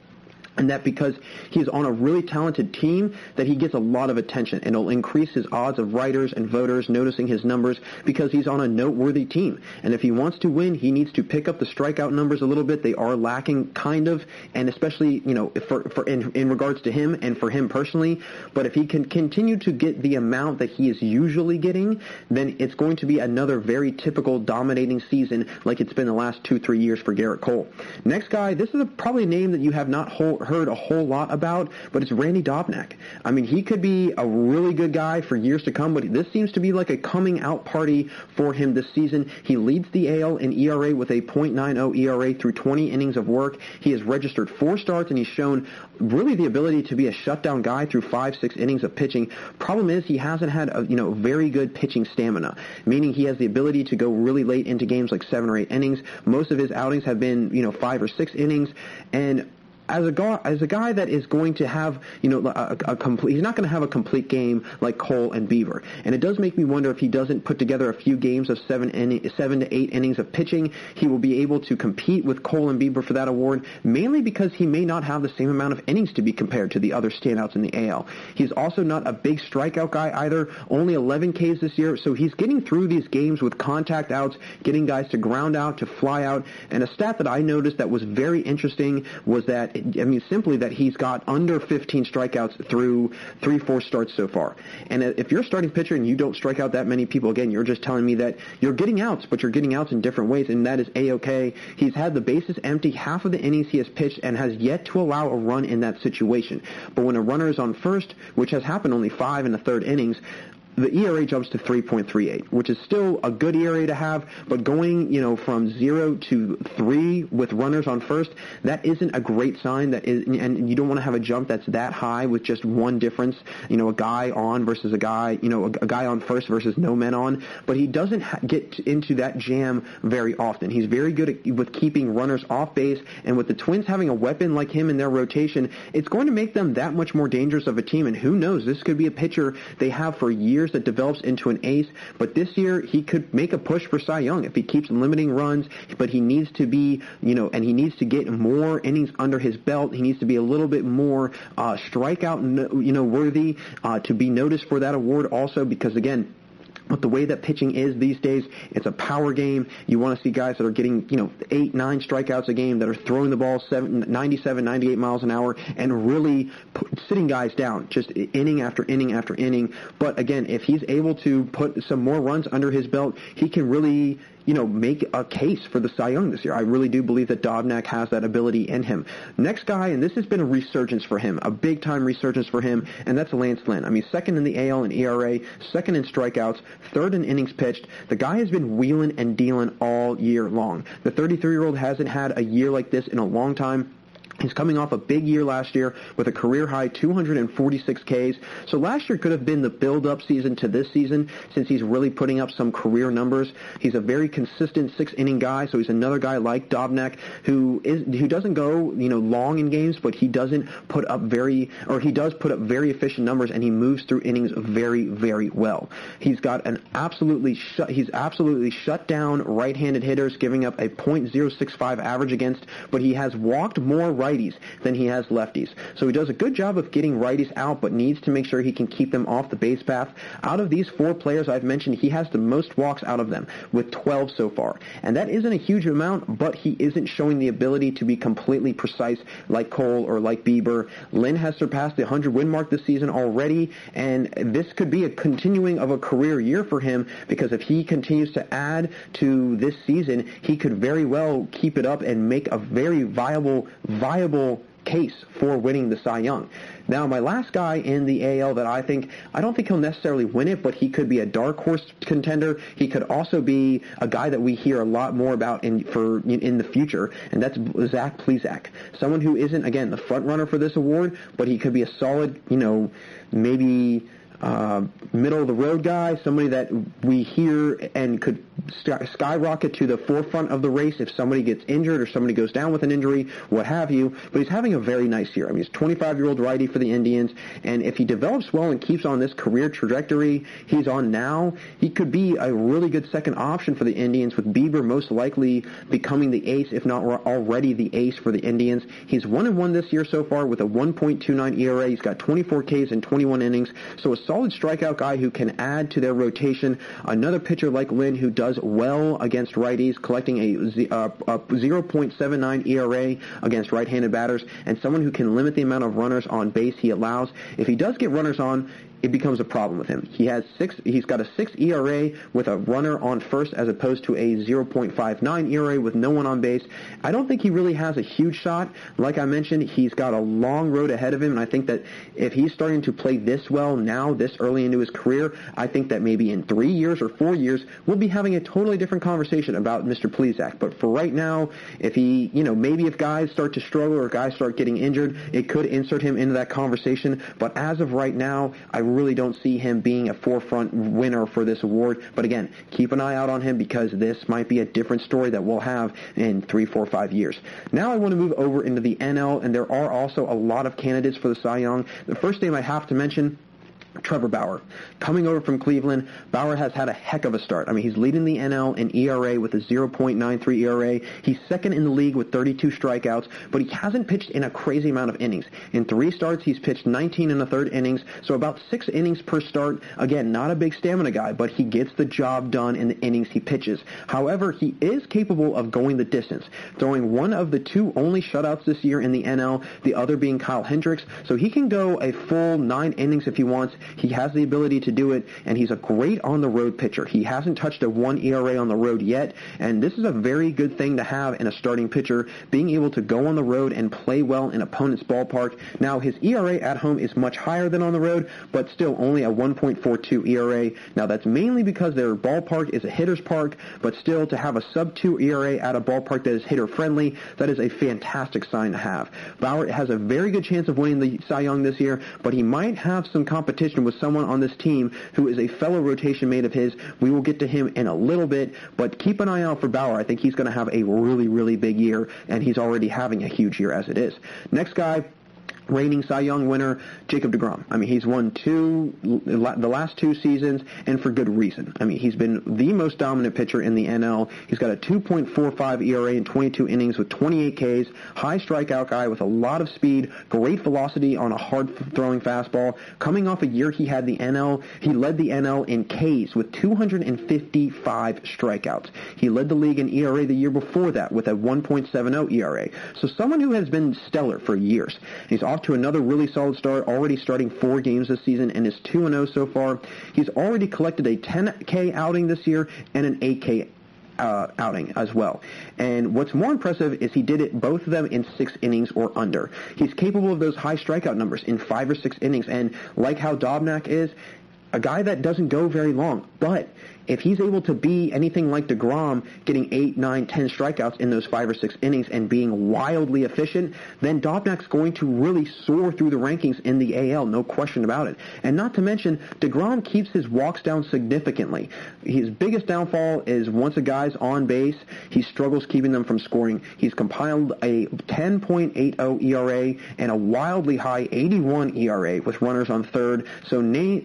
And that because he's on a really talented team, that he gets a lot of attention, and it'll increase his odds of writers and voters noticing his numbers because he's on a noteworthy team. And if he wants to win, he needs to pick up the strikeout numbers a little bit. They are lacking, kind of, and especially in regards to him and for him personally. But if he can continue to get the amount that he is usually getting, then it's going to be another very typical dominating season like it's been the last 2-3 years for Garrett Cole. Next guy, this is probably a name that you have not heard a whole lot about, but it's Randy Dobnak. He could be a really good guy for years to come, but this seems to be like a coming out party for him this season. He leads the AL in ERA with a .90 ERA through 20 innings of work. He has registered 4 starts, and he's shown really the ability to be a shutdown guy through 5-6 innings of pitching. Problem is he hasn't had very good pitching stamina, meaning he has the ability to go really late into games like 7 or 8 innings. Most of his outings have been 5 or 6 innings, and as a guy that is going to have, a complete, he's not going to have a complete game like Cole and Bieber. And it does make me wonder if he doesn't put together a few games of 7 to 8 innings of pitching, he will be able to compete with Cole and Bieber for that award, mainly because he may not have the same amount of innings to be compared to the other standouts in the AL. He's also not a big strikeout guy either, only 11 Ks this year, so he's getting through these games with contact outs, getting guys to ground out, to fly out. And a stat that I noticed that was very interesting was that simply that he's got under 15 strikeouts through 3-4 starts so far. And if you're a starting pitcher and you don't strike out that many people, again, you're just telling me that you're getting outs, but you're getting outs in different ways, and that is A-okay. He's had the bases empty half of the innings he has pitched and has yet to allow a run in that situation. But when a runner is on first, which has happened only 5 1/3 innings, the ERA jumps to 3.38, which is still a good ERA to have, but going, from 0 to 3 with runners on first, that isn't a great sign. And you don't want to have a jump that's that high with just one difference, a guy on versus a guy, a guy on first versus no men on. But he doesn't get into that jam very often. He's very good with keeping runners off base, and with the Twins having a weapon like him in their rotation, it's going to make them that much more dangerous of a team. And who knows, this could be a pitcher they have for years that develops into an ace, but this year he could make a push for Cy Young if he keeps limiting runs, but he needs to be, and he needs to get more innings under his belt. He needs to be a little bit more strikeout, worthy to be noticed for that award also, because again, with the way that pitching is these days, it's a power game. You want to see guys that are getting, 8, 9 strikeouts a game, that are throwing the ball 97, 98 miles an hour, and really sitting guys down, just inning after inning after inning. But again, if he's able to put some more runs under his belt, he can really make a case for the Cy Young this year. I really do believe that Dobnak has that ability in him. Next guy, and this has been a resurgence for him, a big-time resurgence for him, and that's Lance Lynn. Second in the AL in ERA, second in strikeouts, third in innings pitched. The guy has been wheeling and dealing all year long. The 33-year-old hasn't had a year like this in a long time. He's coming off a big year last year with a career-high 246 Ks. So last year could have been the build-up season to this season since he's really putting up some career numbers. He's a very consistent six-inning guy, so he's another guy like Dobnak who doesn't go long in games, but he does put up very efficient numbers, and he moves through innings very, very well. He's got he's absolutely shut down right-handed hitters, giving up a .065 average against, but he has walked more righties than he has lefties. So he does a good job of getting righties out, but needs to make sure he can keep them off the base path. Out of these 4 players I've mentioned, he has the most walks out of them, with 12 so far. And that isn't a huge amount, but he isn't showing the ability to be completely precise like Cole or like Bieber. Lynn has surpassed the 100-win mark this season already, and this could be a continuing of a career year for him, because if he continues to add to this season, he could very well keep it up and make a very viable case for winning the Cy Young. Now, my last guy in the AL that I don't think he'll necessarily win it, but he could be a dark horse contender. He could also be a guy that we hear a lot more about in the future, and that's Zach Plesac. Someone who isn't, again, the front runner for this award, but he could be a solid, maybe middle-of-the-road guy, somebody that we hear and could skyrocket to the forefront of the race if somebody gets injured or somebody goes down with an injury, what have you. But he's having a very nice year. I mean, he's a 25-year-old righty for the Indians, and if he develops well and keeps on this career trajectory he's on now, he could be a really good second option for the Indians, with Bieber most likely becoming the ace, if not already the ace for the Indians. He's 1-1 this year so far with a 1.29 ERA. He's got 24 Ks in 21 innings, so a solid strikeout guy who can add to their rotation. Another pitcher like Lynn who does well against righties, collecting a 0.79 ERA against right-handed batters, and someone who can limit the amount of runners on base he allows. If he does get runners on, it becomes a problem with him. He's got a 6 ERA with a runner on first, as opposed to a 0.59 ERA with no one on base. I don't think he really has a huge shot. Like I mentioned, he's got a long road ahead of him, and I think that if he's starting to play this well now, this early into his career, I think that maybe in 3 years or 4 years, we'll be having a totally different conversation about Mr. Plesac. But for right now, if he, maybe if guys start to struggle or guys start getting injured, it could insert him into that conversation. But as of right now, I really don't see him being a forefront winner for this award. But again, keep an eye out on him, because this might be a different story that we'll have in 3, 4, 5 years. Now I want to move over into the NL, and there are also a lot of candidates for the Cy Young. The first name I have to mention, Trevor Bauer. Coming over from Cleveland, Bauer has had a heck of a start. I mean, he's leading the NL in ERA with a 0.93 ERA. He's second in the league with 32 strikeouts, but he hasn't pitched in a crazy amount of innings. In 3 starts, he's pitched 19 1/3 innings, so about 6 innings per start. Again, not a big stamina guy, but he gets the job done in the innings he pitches. However, he is capable of going the distance, throwing one of the 2 only shutouts this year in the NL, the other being Kyle Hendricks, so he can go a full 9 innings if he wants. He has the ability to do it, and he's a great on-the-road pitcher. He hasn't touched a 1 ERA on the road yet, and this is a very good thing to have in a starting pitcher, being able to go on the road and play well in opponent's ballpark. Now, his ERA at home is much higher than on the road, but still only a 1.42 ERA. Now, that's mainly because their ballpark is a hitter's park, but still, to have a sub-2 ERA at a ballpark that is hitter-friendly, that is a fantastic sign to have. Bauer has a very good chance of winning the Cy Young this year, but he might have some competition with someone on this team who is a fellow rotation mate of his. We will get to him in a little bit, but keep an eye out for Bauer. I think he's going to have a really, really big year, and he's already having a huge year as it is. Next guy, reigning Cy Young winner, Jacob deGrom. I mean, he's won the last 2 seasons, and for good reason. I mean, he's been the most dominant pitcher in the NL. He's got a 2.45 ERA in 22 innings with 28 Ks, high strikeout guy with a lot of speed, great velocity on a hard-throwing fastball. Coming off a year he led the NL in Ks with 255 strikeouts. He led the league in ERA the year before that with a 1.70 ERA. So someone who has been stellar for years. He's off to another really solid start, already starting 4 games this season, and is 2-0 so far. He's already collected a 10K outing this year and an 8K outing as well. And what's more impressive is he did it, both of them, in 6 innings or under. He's capable of those high strikeout numbers in 5 or 6 innings, and like how Dobnak is, a guy that doesn't go very long. But if he's able to be anything like DeGrom, getting 8, 9, 10 strikeouts in those 5 or 6 innings and being wildly efficient, then Dobnak's going to really soar through the rankings in the AL, no question about it. And not to mention, DeGrom keeps his walks down significantly. His biggest downfall is once a guy's on base, he struggles keeping them from scoring. He's compiled a 10.80 ERA and a wildly high 81 ERA with runners on third. So name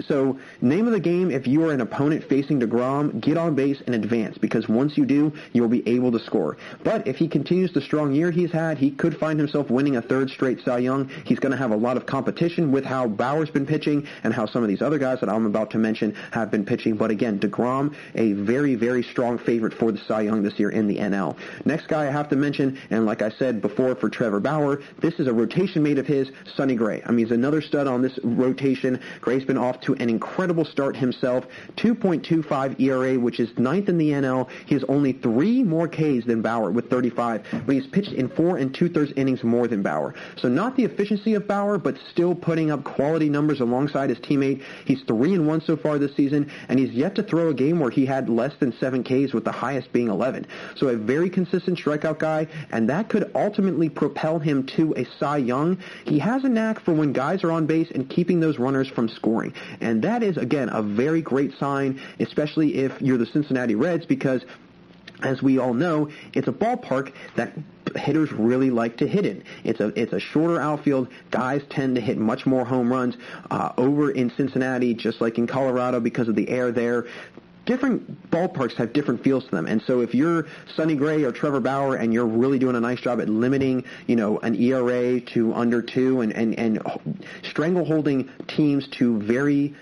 of the game, if you are an opponent facing DeGrom, get on base and advance, because once you do, you'll be able to score. But if he continues the strong year he's had, he could find himself winning a third straight Cy Young. He's going to have a lot of competition with how Bauer's been pitching and how some of these other guys that I'm about to mention have been pitching. But again, DeGrom, a very, very strong favorite for the Cy Young this year in the NL. Next guy I have to mention, and like I said before for Trevor Bauer, this is a rotation mate of his, Sonny Gray. I mean, he's another stud on this rotation. Gray's been off to an incredible start himself, 2.25 ERA, which is 9th in the NL. He has only 3 more Ks than Bauer with 35, but he's pitched in 4 2/3 innings more than Bauer. So not the efficiency of Bauer, but still putting up quality numbers alongside his teammate. He's 3-1 so far this season, and he's yet to throw a game where he had less than 7 Ks, with the highest being 11. So a very consistent strikeout guy, and that could ultimately propel him to a Cy Young. He has a knack for when guys are on base and keeping those runners from scoring. And that is, again, a very great sign, especially if you're the Cincinnati Reds, because as we all know, it's a ballpark that hitters really like to hit in. It's a shorter outfield. Guys tend to hit much more home runs over in Cincinnati, just like in Colorado, because of the air there. Different ballparks have different feels to them, and so if you're Sonny Gray or Trevor Bauer and you're really doing a nice job at limiting, an ERA to under 2 and strangleholding teams to very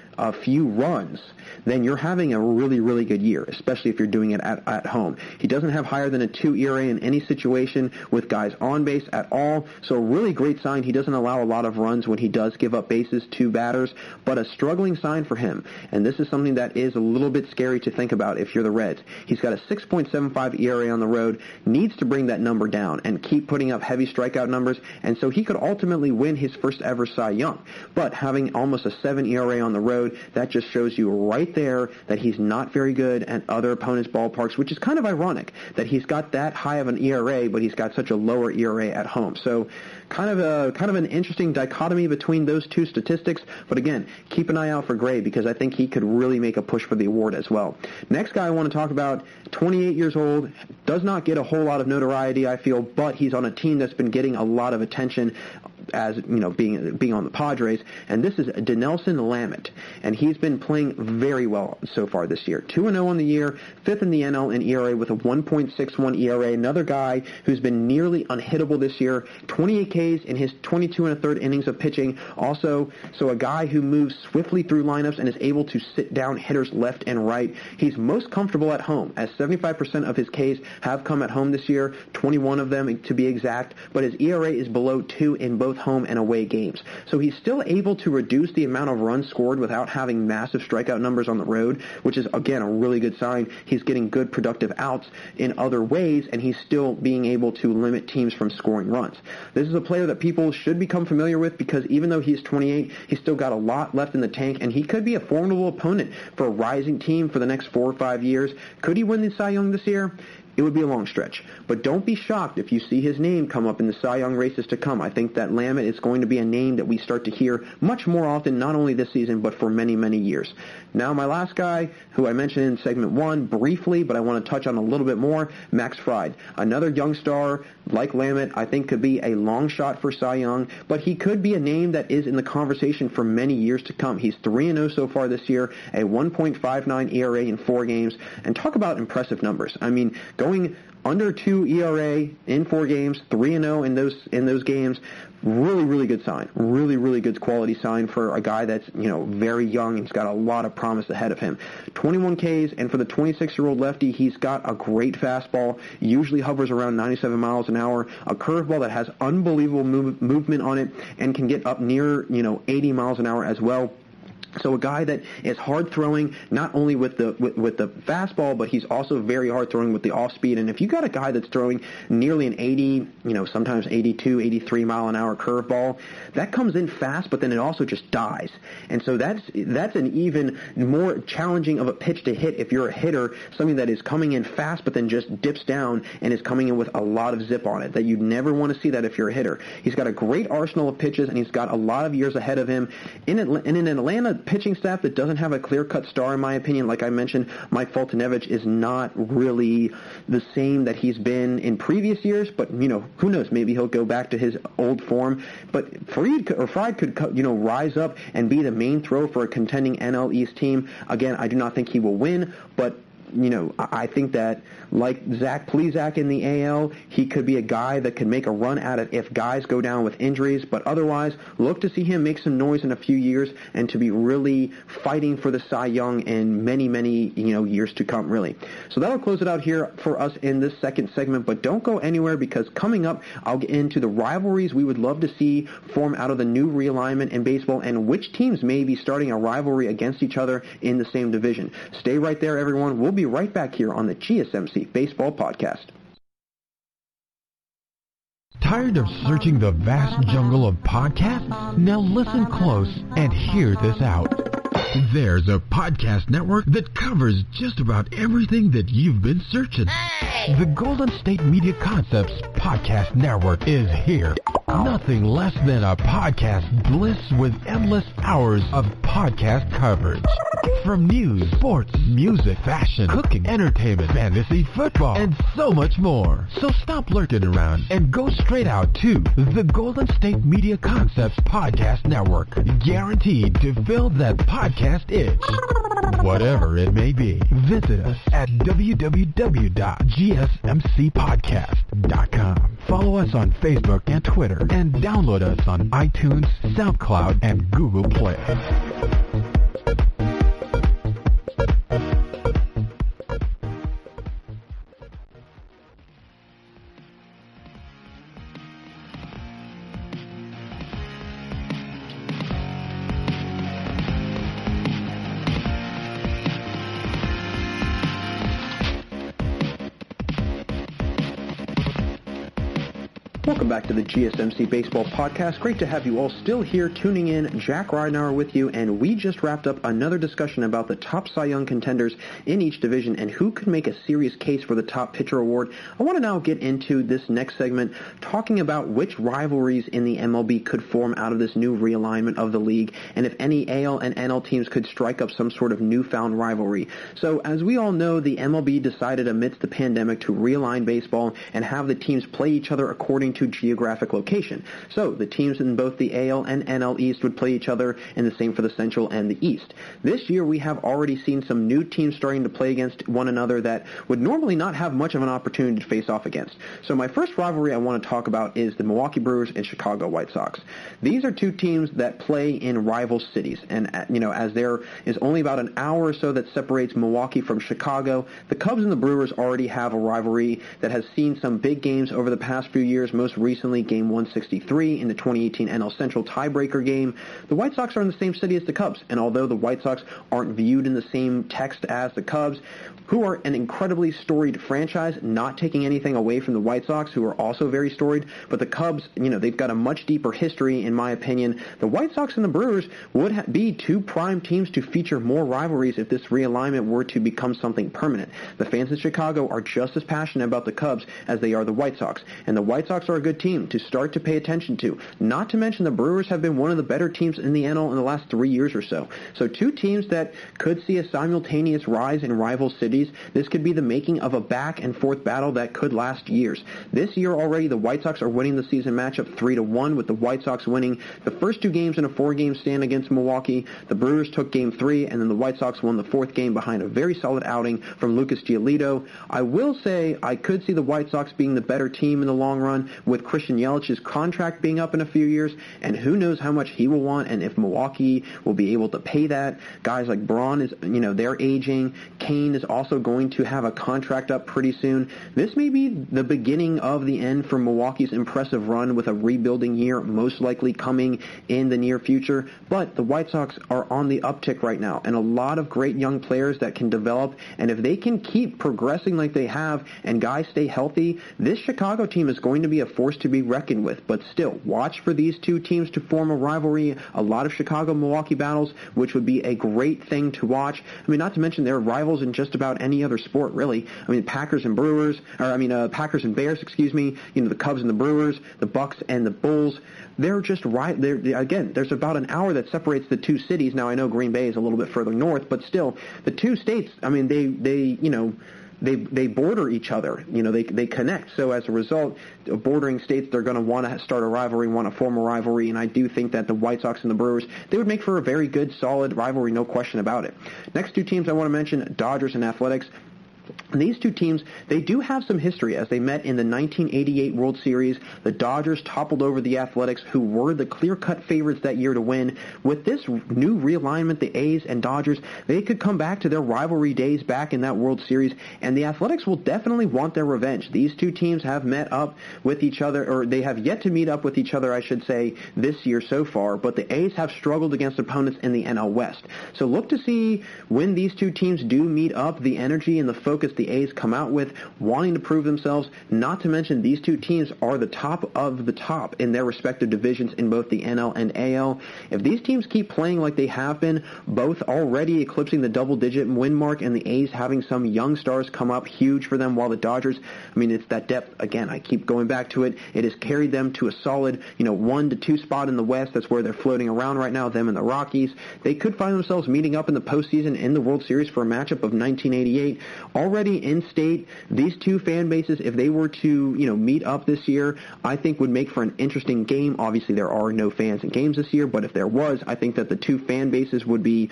few runs, then you're having a really, really good year, especially if you're doing it at home. He doesn't have higher than a 2 ERA in any situation with guys on base at all, so a really great sign. He doesn't allow a lot of runs when he does give up bases to batters, but a struggling sign for him, and this is something that is a little bit scary to think about if you're the Reds. He's got a 6.75 ERA on the road, needs to bring that number down and keep putting up heavy strikeout numbers, and so he could ultimately win his first ever Cy Young. But having almost a 7 ERA on the road, that just shows you right there that he's not very good at other opponents' ballparks, which is kind of ironic that he's got that high of an ERA, but he's got such a lower ERA at home. So kind of an interesting dichotomy between those two statistics. But again, keep an eye out for Gray, because I think he could really make a push for the award as well. Next guy I want to talk about, 28 years old, does not get a whole lot of notoriety, I feel, but he's on a team that's been getting a lot of attention, as being on the Padres, and this is Dinelson Lamet, and he's been playing very well so far this year. 2-0 on the year, 5th in the NL in ERA with a 1.61 ERA. Another guy who's been nearly unhittable this year, 28 Ks in his 22 1/3 innings of pitching. Also, so a guy who moves swiftly through lineups and is able to sit down hitters left and right. He's most comfortable at home, as 75% of his Ks have come at home this year, 21 of them to be exact, but his ERA is below 2 in both home and away games. So he's still able to reduce the amount of runs scored without having massive strikeout numbers on the road, which is, again, a really good sign. He's getting good productive outs in other ways, and he's still being able to limit teams from scoring runs. This is a player that people should become familiar with, because even though he's 28, he's still got a lot left in the tank, and he could be a formidable opponent for a rising team for the next 4 or 5 years. Could he win the Cy Young this year? It would be a long stretch. But don't be shocked if you see his name come up in the Cy Young races to come. I think that Lamet is going to be a name that we start to hear much more often, not only this season, but for many, many years. Now, my last guy, who I mentioned in segment 1 briefly, but I want to touch on a little bit more, Max Fried. Another young star, like Lamet, I think could be a long shot for Cy Young, but he could be a name that is in the conversation for many years to come. He's 3-0 so far this year, a 1.59 ERA in 4 games, and talk about impressive numbers. I mean, going under 2 ERA in 4 games, 3-0 in those games, really, really good sign. Really, really good quality sign for a guy that's, very young and he's got a lot of promise ahead of him. 21 Ks, and for the 26-year-old lefty, he's got a great fastball, usually hovers around 97 miles an hour, a curveball that has unbelievable movement on it and can get up near, 80 miles an hour as well. So a guy that is hard throwing, not only with the fastball, but he's also very hard throwing with the off speed. And if you got a guy that's throwing nearly an 80, sometimes 82, 83 mile an hour curveball, that comes in fast, but then it also just dies. And so that's an even more challenging of a pitch to hit if you're a hitter, something that is coming in fast, but then just dips down and is coming in with a lot of zip on it. That you'd never want to see that if you're a hitter. He's got a great arsenal of pitches, and he's got a lot of years ahead of him. In an Atlanta pitching staff that doesn't have a clear-cut star, in my opinion. Like I mentioned, Mike Foltynewicz is not really the same that he's been in previous years, but, who knows? Maybe he'll go back to his old form. But Fried could, rise up and be the main throw for a contending NL East team. Again, I do not think he will win, but I think that, like Zach Plesac in the AL, he could be a guy that could make a run at it if guys go down with injuries. But otherwise, look to see him make some noise in a few years and to be really fighting for the Cy Young in many, many, years to come, really. So that'll close it out here for us in this second segment. But don't go anywhere, because coming up, I'll get into the rivalries we would love to see form out of the new realignment in baseball and which teams may be starting a rivalry against each other in the same division. Stay right there, everyone. We'll be right back here on the GSMC Baseball Podcast. Tired of searching the vast jungle of podcasts? Now listen close and hear this out. There's a podcast network that covers just about everything that you've been searching. Hey! The Golden State Media Concepts Podcast Network is here. Nothing less than a podcast bliss with endless hours of podcast coverage. From news, sports, music, fashion, cooking, entertainment, fantasy, football, and so much more. So stop lurking around and go straight out to the Golden State Media Concepts Podcast Network. Guaranteed to fill that podcast itch. Whatever it may be, visit us at www.gsmcpodcast.com. Follow us on Facebook and Twitter, and download us on iTunes, SoundCloud, and Google Play. Welcome back to the GSMC Baseball Podcast. Great to have you all still here tuning in. Jack Ridenour with you, and we just wrapped up another discussion about the top Cy Young contenders in each division and who could make a serious case for the top pitcher award. I want to now get into this next segment talking about which rivalries in the MLB could form out of this new realignment of the league, and if any AL and NL teams could strike up some sort of newfound rivalry. So as we all know, the MLB decided amidst the pandemic to realign baseball and have the teams play each other according to geographic location. So the teams in both the AL and NL East would play each other, and the same for the Central and the East. This year we have already seen some new teams starting to play against one another that would normally not have much of an opportunity to face off against. So my first rivalry I want to talk about is the Milwaukee Brewers and Chicago White Sox. These are two teams that play in rival cities, and as there is only about an hour or so that separates Milwaukee from Chicago, the Cubs and the Brewers already have a rivalry that has seen some big games over the past few years, most recently Game 163 in the 2018 NL Central tiebreaker game. The White Sox are in the same city as the Cubs, and although the White Sox aren't viewed in the same text as the Cubs, who are an incredibly storied franchise, not taking anything away from the White Sox, who are also very storied, but the Cubs, they've got a much deeper history, in my opinion. The White Sox and the Brewers would be two prime teams to feature more rivalries if this realignment were to become something permanent. The fans in Chicago are just as passionate about the Cubs as they are the White Sox, and the White Sox are a good team to start to pay attention to. Not to mention the Brewers have been one of the better teams in the NL in the last 3 years or so. So two teams that could see a simultaneous rise in rival cities. This could be the making of a back and forth battle that could last years. This year already, the White Sox are winning the season matchup 3-1, with the White Sox winning the first two games in a 4-game stand against Milwaukee. The Brewers took Game 3, and then the White Sox won the fourth game behind a very solid outing from Lucas Giolito. I will say I could see the White Sox being the better team in the long run, with Christian Yelich's contract being up in a few years, and who knows how much he will want, and if Milwaukee will be able to pay that. Guys like Braun is, they're aging. Kane is also going to have a contract up pretty soon. This may be the beginning of the end for Milwaukee's impressive run with a rebuilding year most likely coming in the near future. But the White Sox are on the uptick right now, and a lot of great young players that can develop, and if they can keep progressing like they have and guys stay healthy, this Chicago team is going to be a force to be reckoned with. But still, watch for these two teams to form a rivalry, a lot of Chicago-Milwaukee battles, which would be a great thing to watch. I mean, not to mention they're rivals in just about any other sport, really. I mean, Packers and Bears, the Cubs and the Brewers, the Bucks and the Bulls, they're just right. Again, there's about an hour that separates the two cities. Now, I know Green Bay is a little bit further north, but still, the two states, I mean, they border each other. They connect. So as a result, bordering states, they're going to want to start a rivalry, want to form a rivalry, and I do think that the White Sox and the Brewers, they would make for a very good, solid rivalry, no question about it. Next two teams I want to mention, Dodgers and Athletics. These two teams, they do have some history as they met in the 1988 World Series. The Dodgers toppled over the Athletics, who were the clear-cut favorites that year to win. With this new realignment, the A's and Dodgers, they could come back to their rivalry days back in that World Series, and the Athletics will definitely want their revenge. These two teams have met up with each other, or they have yet to meet up with each other, I should say, this year so far, but the A's have struggled against opponents in the NL West. So look to see when these two teams do meet up, the energy and the focus the A's come out with, wanting to prove themselves. Not to mention these two teams are the top of the top in their respective divisions in both the NL and AL. If these teams keep playing like they have been, both already eclipsing the double-digit win mark and the A's having some young stars come up huge for them, while the Dodgers, I mean, it's that depth. Again, I keep going back to it. It has carried them to a solid, 1 to 2 spot in the West. That's where they're floating around right now, them and the Rockies. They could find themselves meeting up in the postseason in the World Series for a matchup of 1988. Already in-state, these two fan bases, if they were to, meet up this year, I think would make for an interesting game. Obviously, there are no fans in games this year, but if there was, I think that the two fan bases would be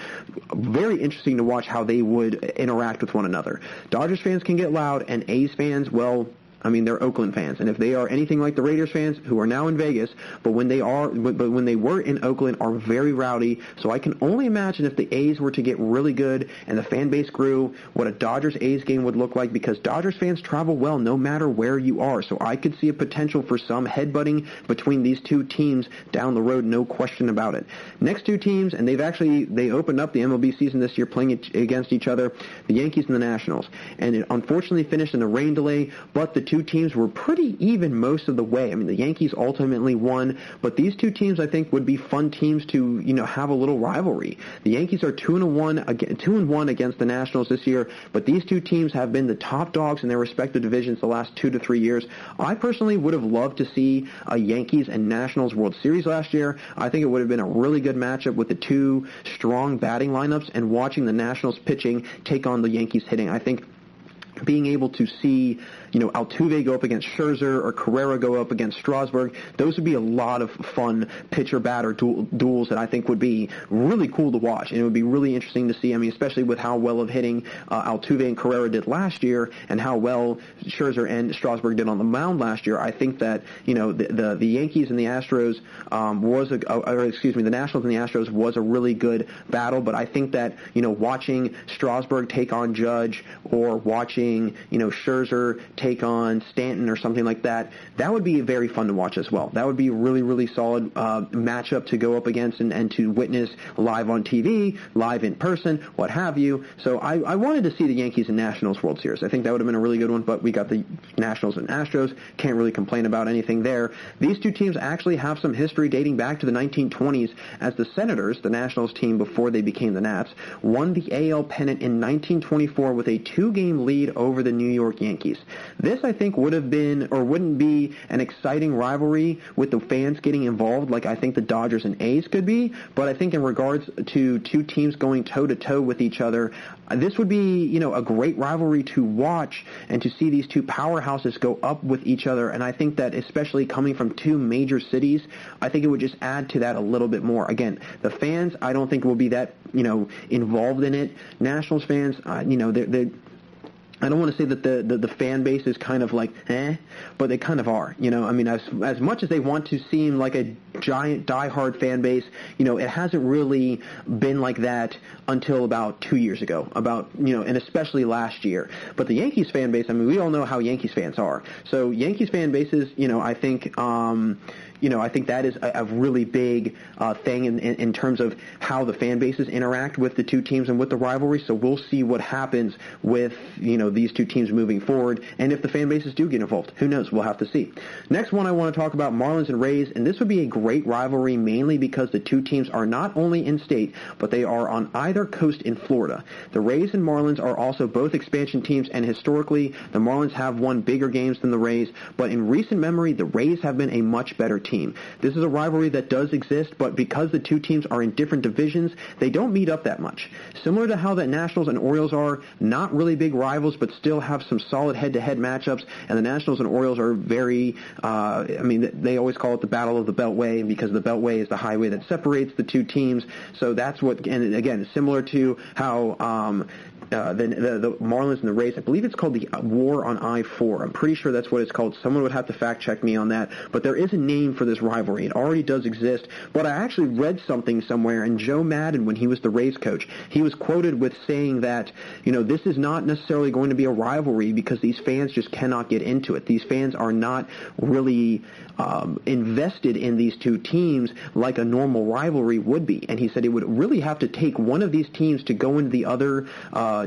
very interesting to watch how they would interact with one another. Dodgers fans can get loud, and A's fans, well, I mean, they're Oakland fans, and if they are anything like the Raiders fans, who are now in Vegas, but when they were in Oakland, are very rowdy. So I can only imagine if the A's were to get really good and the fan base grew, what a Dodgers-A's game would look like, because Dodgers fans travel well no matter where you are. So I could see a potential for some headbutting between these two teams down the road, no question about it. Next two teams, and they opened up the MLB season this year playing against each other, the Yankees and the Nationals, and it unfortunately finished in a rain delay, but the two teams were pretty even most of the way. I mean, the Yankees ultimately won, but these two teams, I think, would be fun teams to, have a little rivalry. The Yankees are 2-1 against the Nationals this year, but these two teams have been the top dogs in their respective divisions the last 2 to 3 years. I personally would have loved to see a Yankees and Nationals World Series last year. I think it would have been a really good matchup with the two strong batting lineups, and watching the Nationals pitching take on the Yankees hitting. I think being able to see, Altuve go up against Scherzer or Carrera go up against Strasburg, those would be a lot of fun pitcher-batter duels that I think would be really cool to watch. And it would be really interesting to see, especially with how well of hitting Altuve and Carrera did last year and how well Scherzer and Strasburg did on the mound last year. I think that, the Yankees and the Astros the Nationals and the Astros was a really good battle, but I think that, watching Strasburg take on Judge, or watching Scherzer take on Stanton or something like that, that would be very fun to watch as well. That would be a really, really solid matchup to go up against and to witness live on TV, live in person, what have you. So I wanted to see the Yankees and Nationals World Series. I think that would have been a really good one, but we got the Nationals and Astros. Can't really complain about anything there. These two teams actually have some history dating back to the 1920s, as the Senators, the Nationals team before they became the Nats, won the AL pennant in 1924 with a 2-game lead over the New York Yankees. This, I think, would have been, or wouldn't be, an exciting rivalry with the fans getting involved like I think the Dodgers and A's could be, but I think in regards to two teams going toe-to-toe with each other, this would be, a great rivalry to watch and to see these two powerhouses go up with each other, and I think that especially coming from two major cities, I think it would just add to that a little bit more. Again, the fans, I don't think will be that, involved in it. Nationals fans, I don't want to say that the fan base is kind of like, but they kind of are. I mean, as much as they want to seem like a giant diehard fan base, it hasn't really been like that until about 2 years ago, and especially last year. But the Yankees fan base, I mean, we all know how Yankees fans are. So Yankees fan bases, I think, I think that is a really big thing in terms of how the fan bases interact with the two teams and with the rivalry. So we'll see what happens with, these two teams moving forward. And if the fan bases do get involved, who knows? We'll have to see. Next one I want to talk about, Marlins and Rays. And this would be a great rivalry mainly because the two teams are not only in state, but they are on either coast in Florida. The Rays and Marlins are also both expansion teams, and historically, the Marlins have won bigger games than the Rays. But in recent memory, the Rays have been a much better team. This is a rivalry that does exist, but because the two teams are in different divisions, they don't meet up that much. Similar to how the Nationals and Orioles are, not really big rivals, but still have some solid head-to-head matchups, and the Nationals and Orioles are very, they always call it the Battle of the Beltway, because the Beltway is the highway that separates the two teams. So that's what, and again, similar to how the Marlins and the Rays, I believe it's called the War on I-4. I'm pretty sure that's what it's called. Someone would have to fact check me on that. But there is a name for this rivalry. It already does exist. But I actually read something somewhere, and Joe Madden, when he was the Rays coach, he was quoted with saying that, this is not necessarily going to be a rivalry because these fans just cannot get into it. These fans are not really invested in these two teams like a normal rivalry would be. And he said it would really have to take one of these teams to go into the other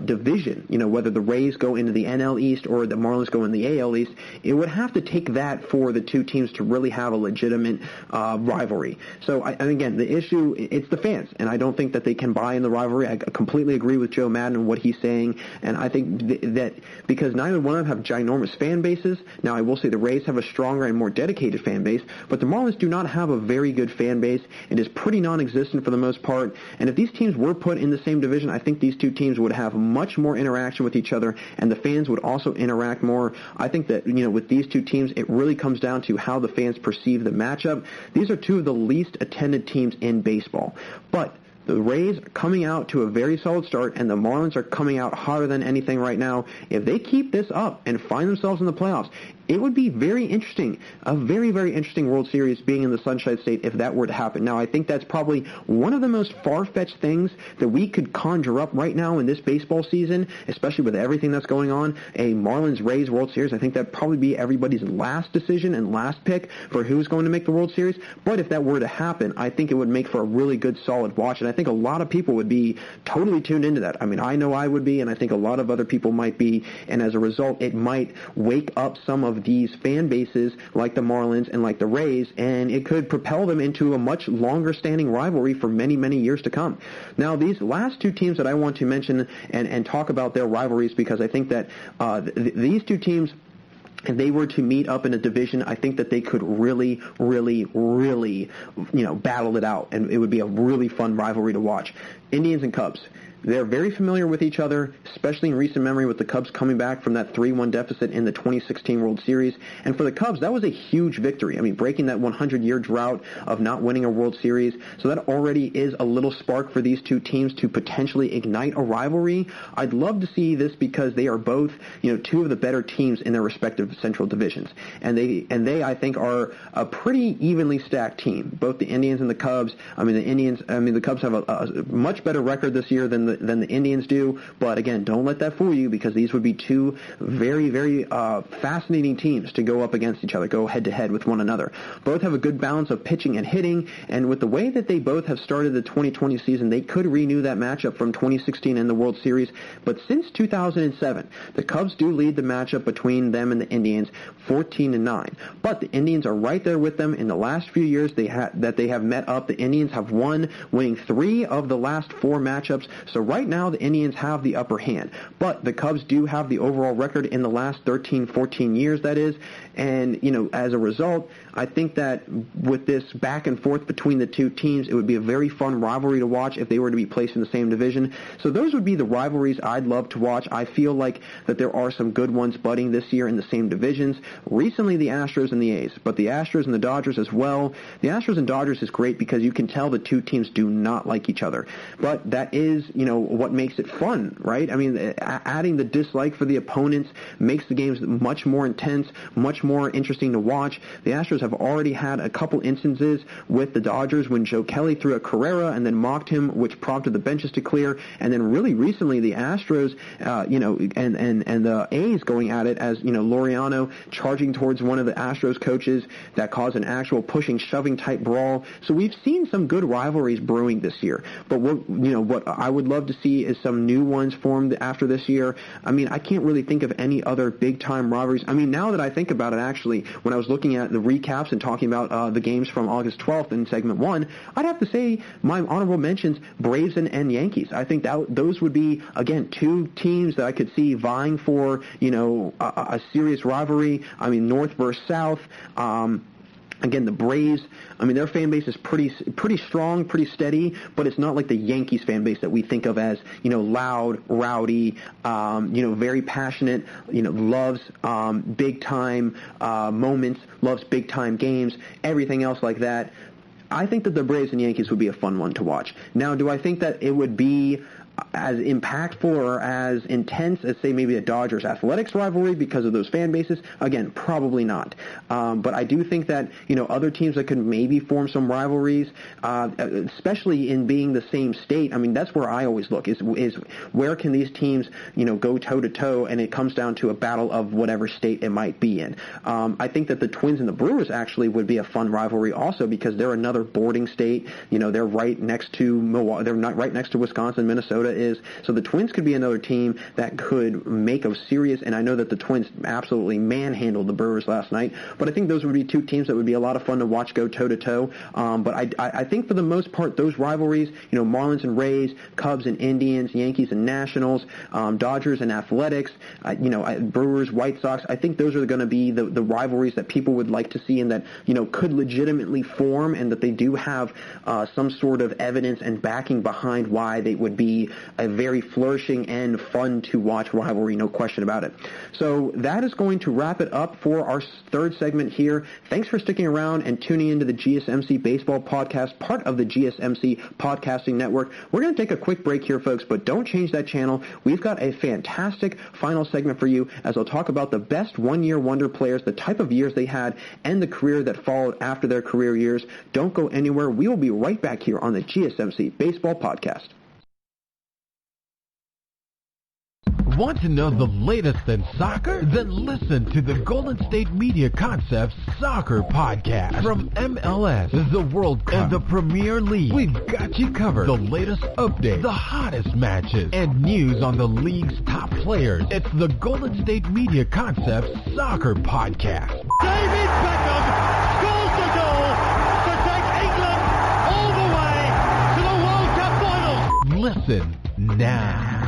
division, whether the Rays go into the NL East or the Marlins go in the AL East. It would have to take that for the two teams to really have a legitimate rivalry. So, and again, the issue, it's the fans, and I don't think that they can buy in the rivalry. I completely agree with Joe Madden and what he's saying, and I think that because neither one of them have ginormous fan bases. Now, I will say the Rays have a stronger and more dedicated fan base, but the Marlins do not have a very good fan base. It is pretty non-existent for the most part, and if these teams were put in the same division, I think these two teams would have much more interaction with each other, and the fans would also interact more. I think that, with these two teams, it really comes down to how the fans perceive the matchup. These are two of the least attended teams in baseball, but the Rays are coming out to a very solid start, and the Marlins are coming out hotter than anything right now. If they keep this up and find themselves in the playoffs, it would be very interesting, a very, very interesting World Series being in the Sunshine State if that were to happen. Now, I think that's probably one of the most far-fetched things that we could conjure up right now in this baseball season, especially with everything that's going on. A Marlins-Rays World Series, I think that'd probably be everybody's last decision and last pick for who's going to make the World Series. But if that were to happen, I think it would make for a really good, solid watch, and I think a lot of people would be totally tuned into that. I mean, I know I would be, and I think a lot of other people might be, and as a result, it might wake up some of these fan bases like the Marlins and like the Rays, and it could propel them into a much longer standing rivalry for many, many years to come. Now, these last two teams that I want to mention and talk about their rivalries, because I think that these two teams, if they were to meet up in a division, I think that they could really, really, really, battle it out, and it would be a really fun rivalry to watch. Indians and Cubs. They're very familiar with each other, especially in recent memory with the Cubs coming back from that 3-1 deficit in the 2016 World Series. And for the Cubs, that was a huge victory. I mean, breaking that 100-year drought of not winning a World Series. So that already is a little spark for these two teams to potentially ignite a rivalry. I'd love to see this because they are both, two of the better teams in their respective central divisions. And they, I think, are a pretty evenly stacked team, both the Indians and the Cubs. The Cubs have a much better record this year than the Indians do, but again, don't let that fool you, because these would be two very, very fascinating teams to go up against each other, go head-to-head with one another. Both have a good balance of pitching and hitting, and with the way that they both have started the 2020 season, they could renew that matchup from 2016 in the World Series, but since 2007, the Cubs do lead the matchup between them and the Indians 14-9, but the Indians are right there with them. In the last few years that they have met up, the Indians have won, winning 3 of the last 4 matchups, so right now, the Indians have the upper hand. But the Cubs do have the overall record in the last 13, 14 years, that is. And, as a result, I think that with this back and forth between the two teams, it would be a very fun rivalry to watch if they were to be placed in the same division. So those would be the rivalries I'd love to watch. I feel like that there are some good ones budding this year in the same divisions. Recently, the Astros and the A's, but the Astros and the Dodgers as well. The Astros and Dodgers is great because you can tell the two teams do not like each other. But that is, what makes it fun, right? I mean, adding the dislike for the opponents makes the games much more intense, much more interesting to watch. The Astros have already had a couple instances with the Dodgers when Joe Kelly threw a Carrera and then mocked him, which prompted the benches to clear. And then really recently, the Astros, and the A's going at it as, Laureano charging towards one of the Astros coaches that caused an actual pushing, shoving type brawl. So we've seen some good rivalries brewing this year. But what I would love to see is some new ones formed after this year. I mean, I can't really think of any other big-time rivalries. I mean, now that I think about it, actually, when I was looking at the recaps and talking about the games from August 12th in segment 1, I'd have to say my honorable mentions, Braves and Yankees. I think those would be, again, two teams that I could see vying for, a serious rivalry. I mean, North versus South. Again, the Braves, I mean, their fan base is pretty strong, pretty steady, but it's not like the Yankees fan base that we think of as, loud, rowdy, very passionate, loves big-time moments, loves big-time games, everything else like that. I think that the Braves and Yankees would be a fun one to watch. Now, do I think that it would be as impactful or as intense as, say, maybe a Dodgers-Athletics rivalry because of those fan bases? Again, probably not. But I do think that, other teams that could maybe form some rivalries, especially in being the same state, I mean, that's where I always look, is where can these teams, go toe-to-toe, and it comes down to a battle of whatever state it might be in. I think that the Twins and the Brewers actually would be a fun rivalry also because they're another boarding state. They're right next to Milwaukee. They're not right next to Wisconsin, Minnesota is. So the Twins could be another team that could make a serious, and I know that the Twins absolutely manhandled the Brewers last night, but I think those would be two teams that would be a lot of fun to watch go toe-to-toe. But I think for the most part, those rivalries, Marlins and Rays, Cubs and Indians, Yankees and Nationals, Dodgers and Athletics, Brewers, White Sox, I think those are going to be the rivalries that people would like to see and that, could legitimately form and that they do have some sort of evidence and backing behind why they would be a very flourishing and fun to watch rivalry, no question about it. So that is going to wrap it up for our third segment here. Thanks for sticking around and tuning into the GSMC Baseball Podcast, part of the GSMC Podcasting Network. We're going to take a quick break here, folks, but don't change that channel. We've got a fantastic final segment for you as I'll talk about the best one-year wonder players, the type of years they had, and the career that followed after their career years. Don't go anywhere. We will be right back here on the GSMC Baseball Podcast. Want to know the latest in soccer? Then listen to the Golden State Media Concepts Soccer Podcast. From MLS, the World Cup, and the Premier League, we've got you covered. The latest updates, the hottest matches, and news on the league's top players. It's the Golden State Media Concepts Soccer Podcast. David Beckham scores the goal to take England all the way to the World Cup final. Listen now.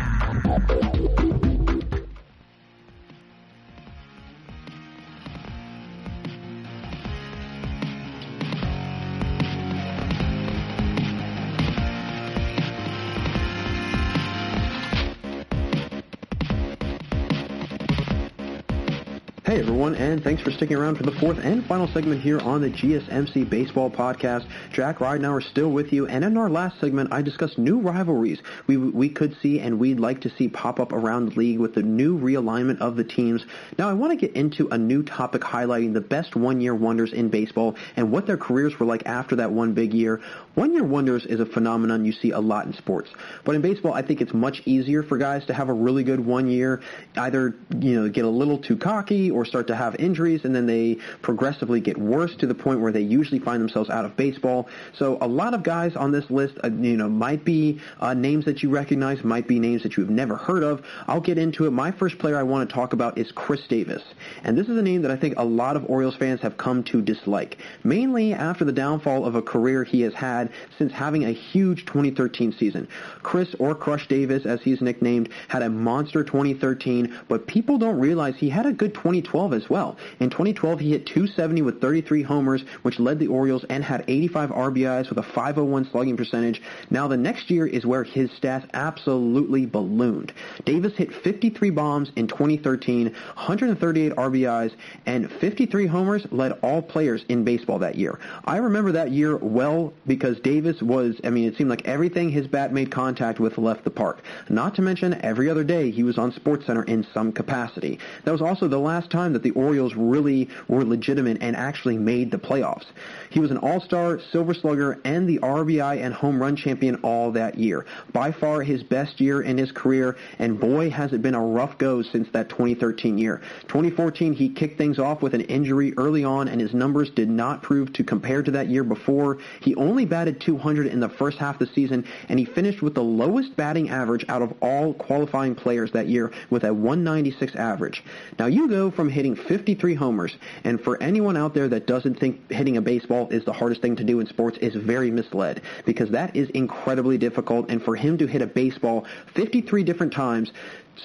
Hey everyone, and thanks for sticking around for the fourth and final segment here on the GSMC Baseball Podcast. Jack Ridenauer still with you, and in our last segment, I discussed new rivalries we could see and we'd like to see pop up around the league with the new realignment of the teams. Now, I want to get into a new topic highlighting the best one-year wonders in baseball and what their careers were like after that one big year. One-year wonders is a phenomenon you see a lot in sports, but in baseball, I think it's much easier for guys to have a really good 1 year, either get a little too cocky or start to have injuries, and then they progressively get worse to the point where they usually find themselves out of baseball. So a lot of guys on this list, might be names that you recognize, might be names that you've never heard of. I'll get into it. My first player I want to talk about is Chris Davis, and this is a name that I think a lot of Orioles fans have come to dislike, mainly after the downfall of a career he has had since having a huge 2013 season. Chris, or Crush Davis, as he's nicknamed, had a monster 2013, but people don't realize he had a good 2012 2012 as well. In 2012, he hit .270 with 33 homers, which led the Orioles, and had 85 RBIs with a .501 slugging percentage. Now, the next year is where his stats absolutely ballooned. Davis hit 53 bombs in 2013, 138 RBIs, and 53 homers, led all players in baseball that year. I remember that year well because Davis was, it seemed like everything his bat made contact with left the park. Not to mention, every other day he was on SportsCenter in some capacity. That was also the last time that the Orioles really were legitimate and actually made the playoffs. He was an All-Star, Silver Slugger, and the RBI and home run champion all that year. By far his best year in his career, and boy has it been a rough go since that 2013 year. 2014, he kicked things off with an injury early on, and his numbers did not prove to compare to that year before. He only batted .200 in the first half of the season, and he finished with the lowest batting average out of all qualifying players that year with a 196 average. Now you go from hitting 53 homers, and for anyone out there that doesn't think hitting a baseball is the hardest thing to do in sports is very misled, because that is incredibly difficult, and for him to hit a baseball 53 different times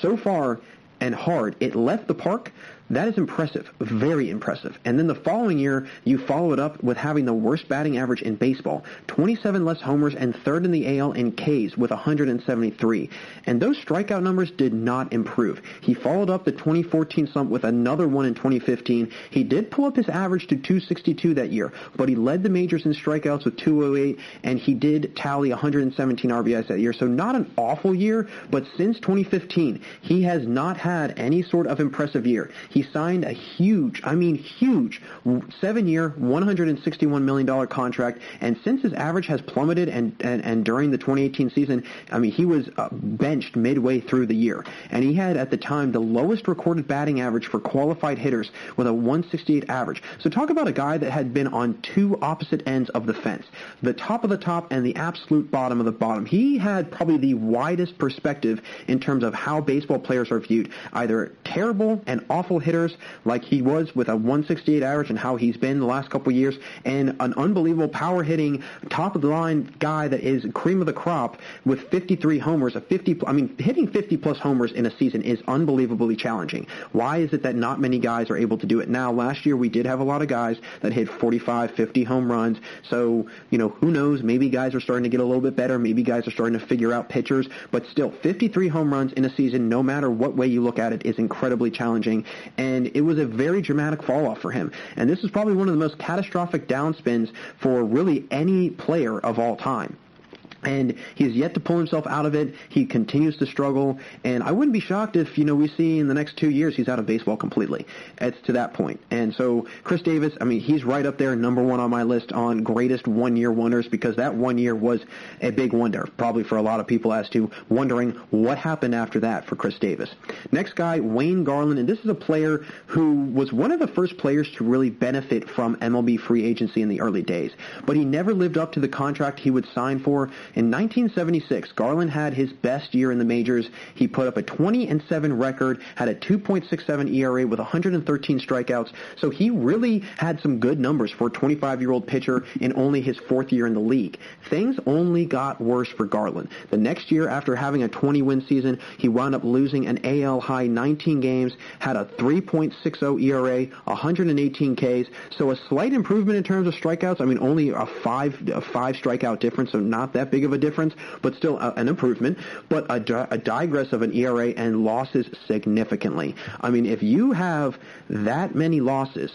so far and hard, it left the park. That is impressive, very impressive. And then the following year, you follow it up with having the worst batting average in baseball, 27 less homers and third in the AL in Ks with 173. And those strikeout numbers did not improve. He followed up the 2014 slump with another one in 2015. He did pull up his average to 262 that year, but he led the majors in strikeouts with 208, and he did tally 117 RBIs that year. So not an awful year, but since 2015, he has not had any sort of impressive year. He signed a huge 7-year, $161 million contract, and since his average has plummeted and during the 2018 season, he was benched midway through the year. And he had, at the time, the lowest recorded batting average for qualified hitters with a 168 average. So talk about a guy that had been on two opposite ends of the fence, the top of the top and the absolute bottom of the bottom. He had probably the widest perspective in terms of how baseball players are viewed, either terrible and awful hitters like he was with a 168 average and how he's been the last couple of years, and an unbelievable power hitting top of the line guy that is cream of the crop with 53 homers. Hitting 50 plus homers in a season is unbelievably challenging. Why is it that not many guys are able to do it? Now, last year we did have a lot of guys that hit 45, 50 home runs. So, who knows? Maybe guys are starting to get a little bit better. Maybe guys are starting to figure out pitchers. But still, 53 home runs in a season, no matter what way you look at it, is incredibly challenging. And it was a very dramatic fall-off for him. And this is probably one of the most catastrophic downspins for really any player of all time. And he's yet to pull himself out of it. He continues to struggle. And I wouldn't be shocked if, we see in the next 2 years he's out of baseball completely. It's to that point. And so Chris Davis, he's right up there, number one on my list on greatest one-year wonders, because that 1 year was a big wonder, probably for a lot of people as to wondering what happened after that for Chris Davis. Next guy, Wayne Garland. And this is a player who was one of the first players to really benefit from MLB free agency in the early days. But he never lived up to the contract he would sign for. In 1976, Garland had his best year in the majors. He put up a 20-7 record, had a 2.67 ERA with 113 strikeouts. So he really had some good numbers for a 25-year-old pitcher in only his fourth year in the league. Things only got worse for Garland. The next year, after having a 20-win season, he wound up losing an AL high 19 games, had a 3.60 ERA, 118 Ks. So a slight improvement in terms of strikeouts. Only a five strikeout difference, so not that big of a difference, but still an improvement, but a digress of an ERA and losses significantly. If you have that many losses,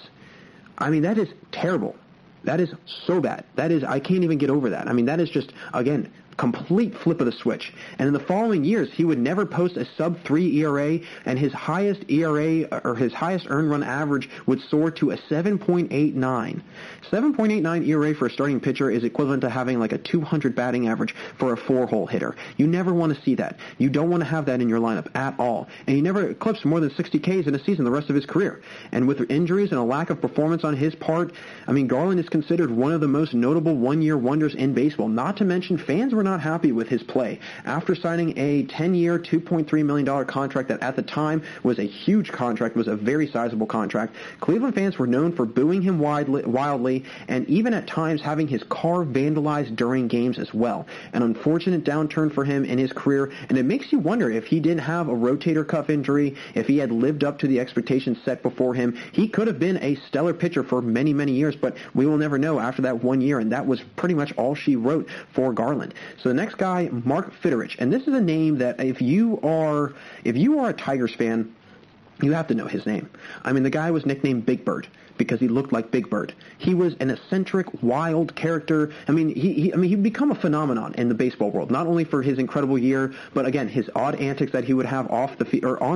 that is terrible. That is so bad. I can't even get over that. That is just, again, complete flip of the switch. And in the following years, he would never post a sub-3 ERA, and his highest ERA, or his highest earned run average, would soar to a 7.89. 7.89 ERA for a starting pitcher is equivalent to having like a 200 batting average for a four-hole hitter. You never want to see that. You don't want to have that in your lineup at all. And he never eclipsed more than 60 Ks in a season the rest of his career. And with injuries and a lack of performance on his part, Garland is considered one of the most notable one-year wonders in baseball. Not to mention, fans were not not happy with his play. After signing a 10-year, $2.3 million contract that at the time was a huge contract, was a very sizable contract, Cleveland fans were known for booing him wildly and even at times having his car vandalized during games as well. An unfortunate downturn for him in his career, and it makes you wonder if he didn't have a rotator cuff injury, if he had lived up to the expectations set before him, he could have been a stellar pitcher for many, many years, but we will never know after that 1 year, and that was pretty much all she wrote for Garland. So the next guy, Mark Fidderich, and this is a name that if you are a Tigers fan, you have to know his name. I mean, the guy was nicknamed Big Bird because he looked like Big Bird. He was an eccentric, wild character. I mean, he'd become a phenomenon in the baseball world, not only for his incredible year, but again, his odd antics that he would have on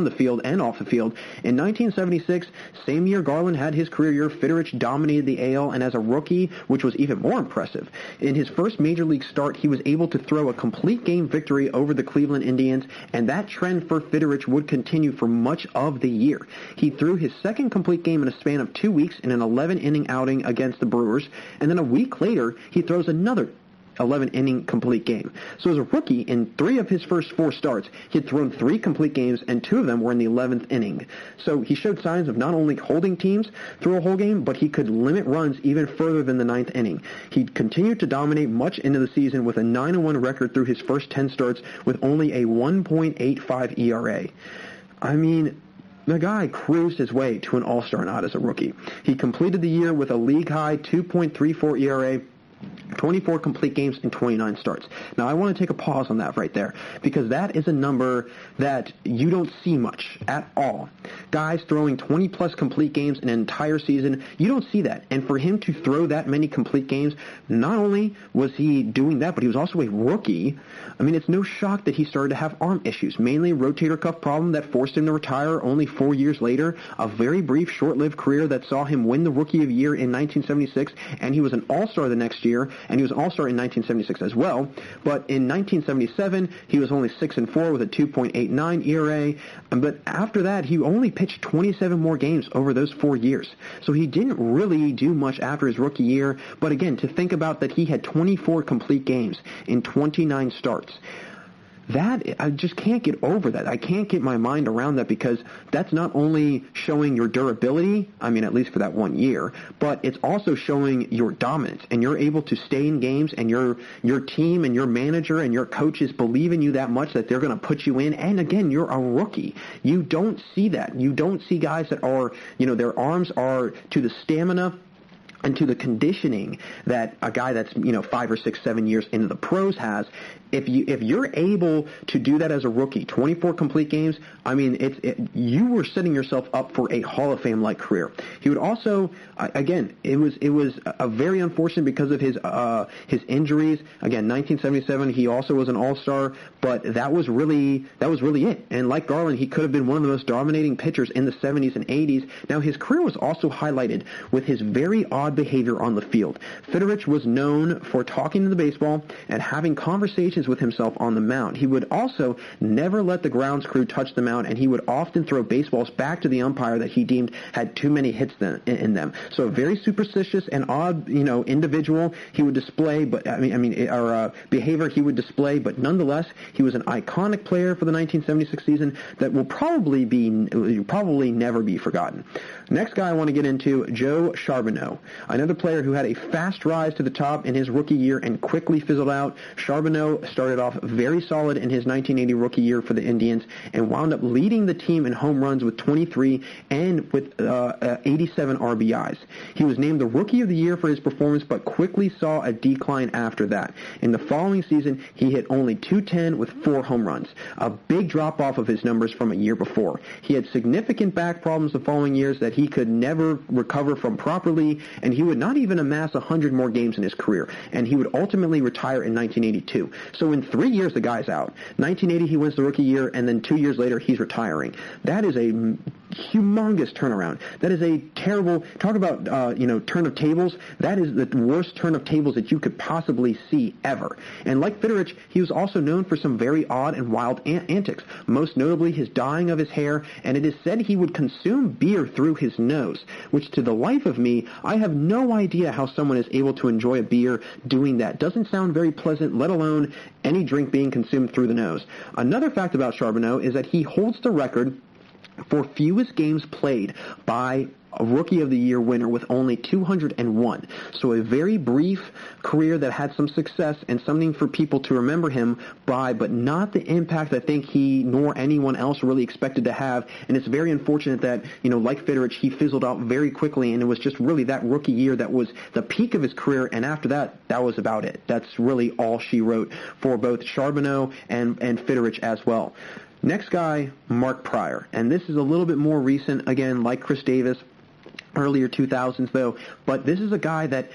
the field and off the field. In 1976, same year Garland had his career year, Fidderich dominated the AL, and as a rookie, which was even more impressive, in his first major league start, he was able to throw a complete game victory over the Cleveland Indians, and that trend for Fidderich would continue for much of the year. He threw his second complete game in a span of 2 weeks in an 11-inning outing against the Brewers, and then a week later, he throws another 11-inning complete game. So as a rookie, in 3 of his first 4 starts, he had thrown 3 complete games, and 2 of them were in the 11th inning. So he showed signs of not only holding teams through a whole game, but he could limit runs even further than the 9th inning. He continued to dominate much into the season with a 9-1 record through his first 10 starts with only a 1.85 ERA. I mean, the guy cruised his way to an all-star nod as a rookie. He completed the year with a league-high 2.34 ERA, 24 complete games and 29 starts. Now, I want to take a pause on that right there because that is a number that you don't see much at all. Guys throwing 20-plus complete games in an entire season, you don't see that. And for him to throw that many complete games, not only was he doing that, but he was also a rookie. I mean, it's no shock that he started to have arm issues, mainly a rotator cuff problem that forced him to retire only 4 years later, a very brief, short-lived career that saw him win the Rookie of the Year in 1976, and he was an All-Star the next year, and he was an All-Star in 1976 as well. But in 1977, he was only 6-4 with a 2.89 ERA. But after that, he only pitched 27 more games over those 4 years. So he didn't really do much after his rookie year. But again, to think about that he had 24 complete games in 29 starts, that, I just can't get over that. I can't get my mind around that because that's not only showing your durability, I mean, at least for that 1 year, but it's also showing your dominance, and you're able to stay in games, and your team and your manager and your coaches believe in you that much that they're going to put you in. And again, you're a rookie. You don't see that. You don't see guys that are, their arms are to the stamina and to the conditioning that a guy that's 5 or 6, 7 years into the pros has. If you're able to do that as a rookie, 24 complete games, I mean, you were setting yourself up for a Hall of Fame like career. He would also, again, it was a very unfortunate because of his injuries. Again, 1977, he also was an All-Star, but that was really it. And like Garland, he could have been one of the most dominating pitchers in the 70s and 80s. Now, his career was also highlighted with his very odd behavior on the field. Fidderich was known for talking to the baseball and having conversations with himself on the mound. He would also never let the grounds crew touch the mound, and he would often throw baseballs back to the umpire that he deemed had too many hits in them. So a very superstitious and odd, individual he would display, but behavior he would display, but nonetheless, he was an iconic player for the 1976 season that will probably never be forgotten. Next guy I want to get into, Joe Charbonneau, another player who had a fast rise to the top in his rookie year and quickly fizzled out. Charbonneau started off very solid in his 1980 rookie year for the Indians and wound up leading the team in home runs with 23 and with 87 RBIs. He was named the Rookie of the Year for his performance, but quickly saw a decline after that. In the following season, he hit only .210 with 4 home runs, a big drop-off of his numbers from a year before. He had significant back problems the following years that he could never recover from properly, and he would not even amass 100 more games in his career, and he would ultimately retire in 1982. So in 3 years, the guy's out. 1980, he wins the rookie year, and then 2 years later, he's retiring. That is a humongous turnaround. That is a terrible, talk about, turn of tables. That is the worst turn of tables that you could possibly see ever. And like Fitterich, he was also known for some very odd and wild antics, most notably his dyeing of his hair, and it is said he would consume beer through his nose, which to the life of me, I have no idea how someone is able to enjoy a beer doing that. Doesn't sound very pleasant, let alone any drink being consumed through the nose. Another fact about Charbonneau is that he holds the record for fewest games played by a Rookie of the Year winner with only 201. So a very brief career that had some success and something for people to remember him by, but not the impact I think he nor anyone else really expected to have. And it's very unfortunate that, like Fitterich, he fizzled out very quickly, and it was just really that rookie year that was the peak of his career, and after that, that was about it. That's really all she wrote for both Charbonneau and Fitterich as well. Next guy, Mark Pryor. And this is a little bit more recent, again, like Chris Davis, earlier 2000s though, but this is a guy that,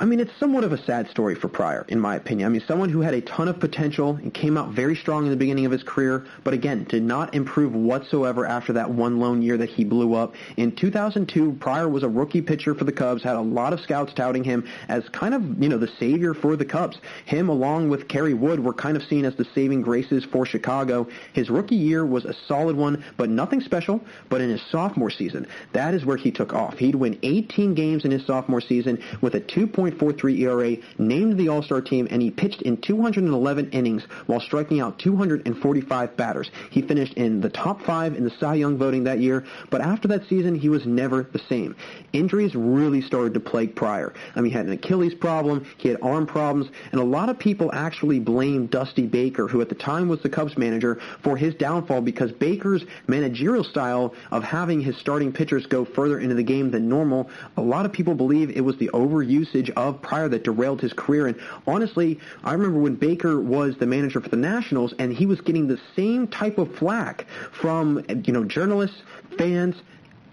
it's somewhat of a sad story for Pryor, in my opinion. Someone who had a ton of potential and came out very strong in the beginning of his career, but again, did not improve whatsoever after that one lone year that he blew up. In 2002, Pryor was a rookie pitcher for the Cubs, had a lot of scouts touting him as kind of, the savior for the Cubs. Him, along with Kerry Wood, were kind of seen as the saving graces for Chicago. His rookie year was a solid one, but nothing special. But in his sophomore season, that is where he took off. He'd win 18 games in his sophomore season with a 2.43 ERA, named the All-Star team, and he pitched in 211 innings while striking out 245 batters. He finished in the top 5 in the Cy Young voting that year, but after that season, he was never the same. Injuries really started to plague Pryor. He had an Achilles problem, he had arm problems, and a lot of people actually blamed Dusty Baker, who at the time was the Cubs manager, for his downfall because Baker's managerial style of having his starting pitchers go further into the game than normal, a lot of people believe it was the overusage of Pryor that derailed his career. And honestly, I remember when Baker was the manager for the Nationals, and he was getting the same type of flack from, journalists, fans,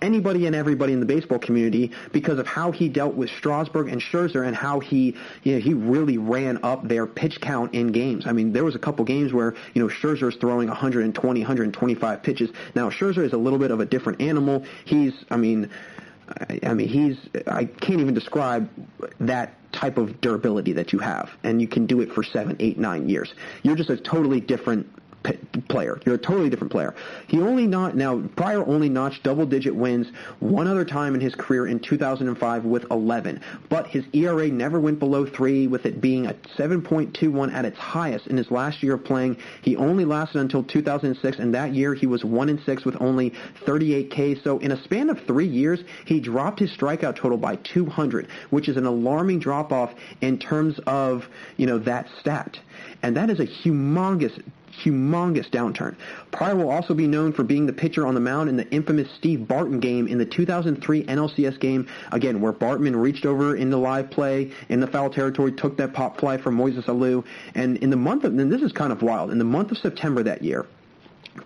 anybody and everybody in the baseball community because of how he dealt with Strasburg and Scherzer and how he really ran up their pitch count in games. There was a couple games where, Scherzer's throwing 120, 125 pitches. Now, Scherzer is a little bit of a different animal. I can't even describe that type of durability that you have, and you can do it for 7, 8, 9 years. You're just a totally different player. You're a totally different player. Pryor only notched double-digit wins one other time in his career in 2005 with 11, but his ERA never went below 3, with it being a 7.21 at its highest in his last year of playing. He only lasted until 2006, and that year he was 1-6 with only 38 Ks. So in a span of 3 years, he dropped his strikeout total by 200, which is an alarming drop-off in terms of, that stat. And that is a humongous downturn. Pryor will also be known for being the pitcher on the mound in the infamous Steve Barton game in the 2003 NLCS game, again, where Bartman reached over in the live play in the foul territory, took that pop fly from Moises Alou, and and this is kind of wild, in the month of September that year,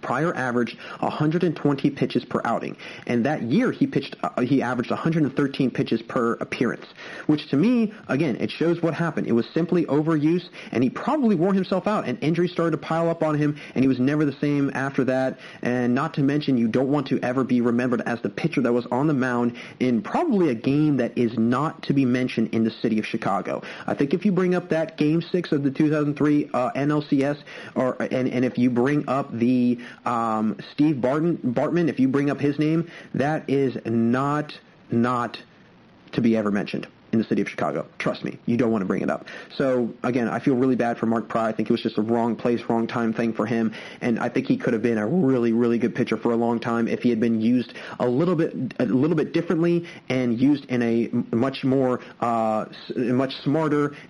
Pryor averaged 120 pitches per outing, and that year he averaged 113 pitches per appearance, which to me, again, it shows what happened. It was simply overuse, and he probably wore himself out, and injuries started to pile up on him, and he was never the same after that. And not to mention, you don't want to ever be remembered as the pitcher that was on the mound in probably a game that is not to be mentioned in the city of Chicago. I think if you bring up that Game 6 of the 2003 NLCS, and if you bring up the Steve Bartman, if you bring up his name, that is not to be ever mentioned in the city of Chicago. Trust me, you don't want to bring it up. So, again, I feel really bad for Mark Pryor. I think it was just a wrong place, wrong time thing for him, and I think he could have been a really, really good pitcher for a long time if he had been used a little bit differently and used in a much smarter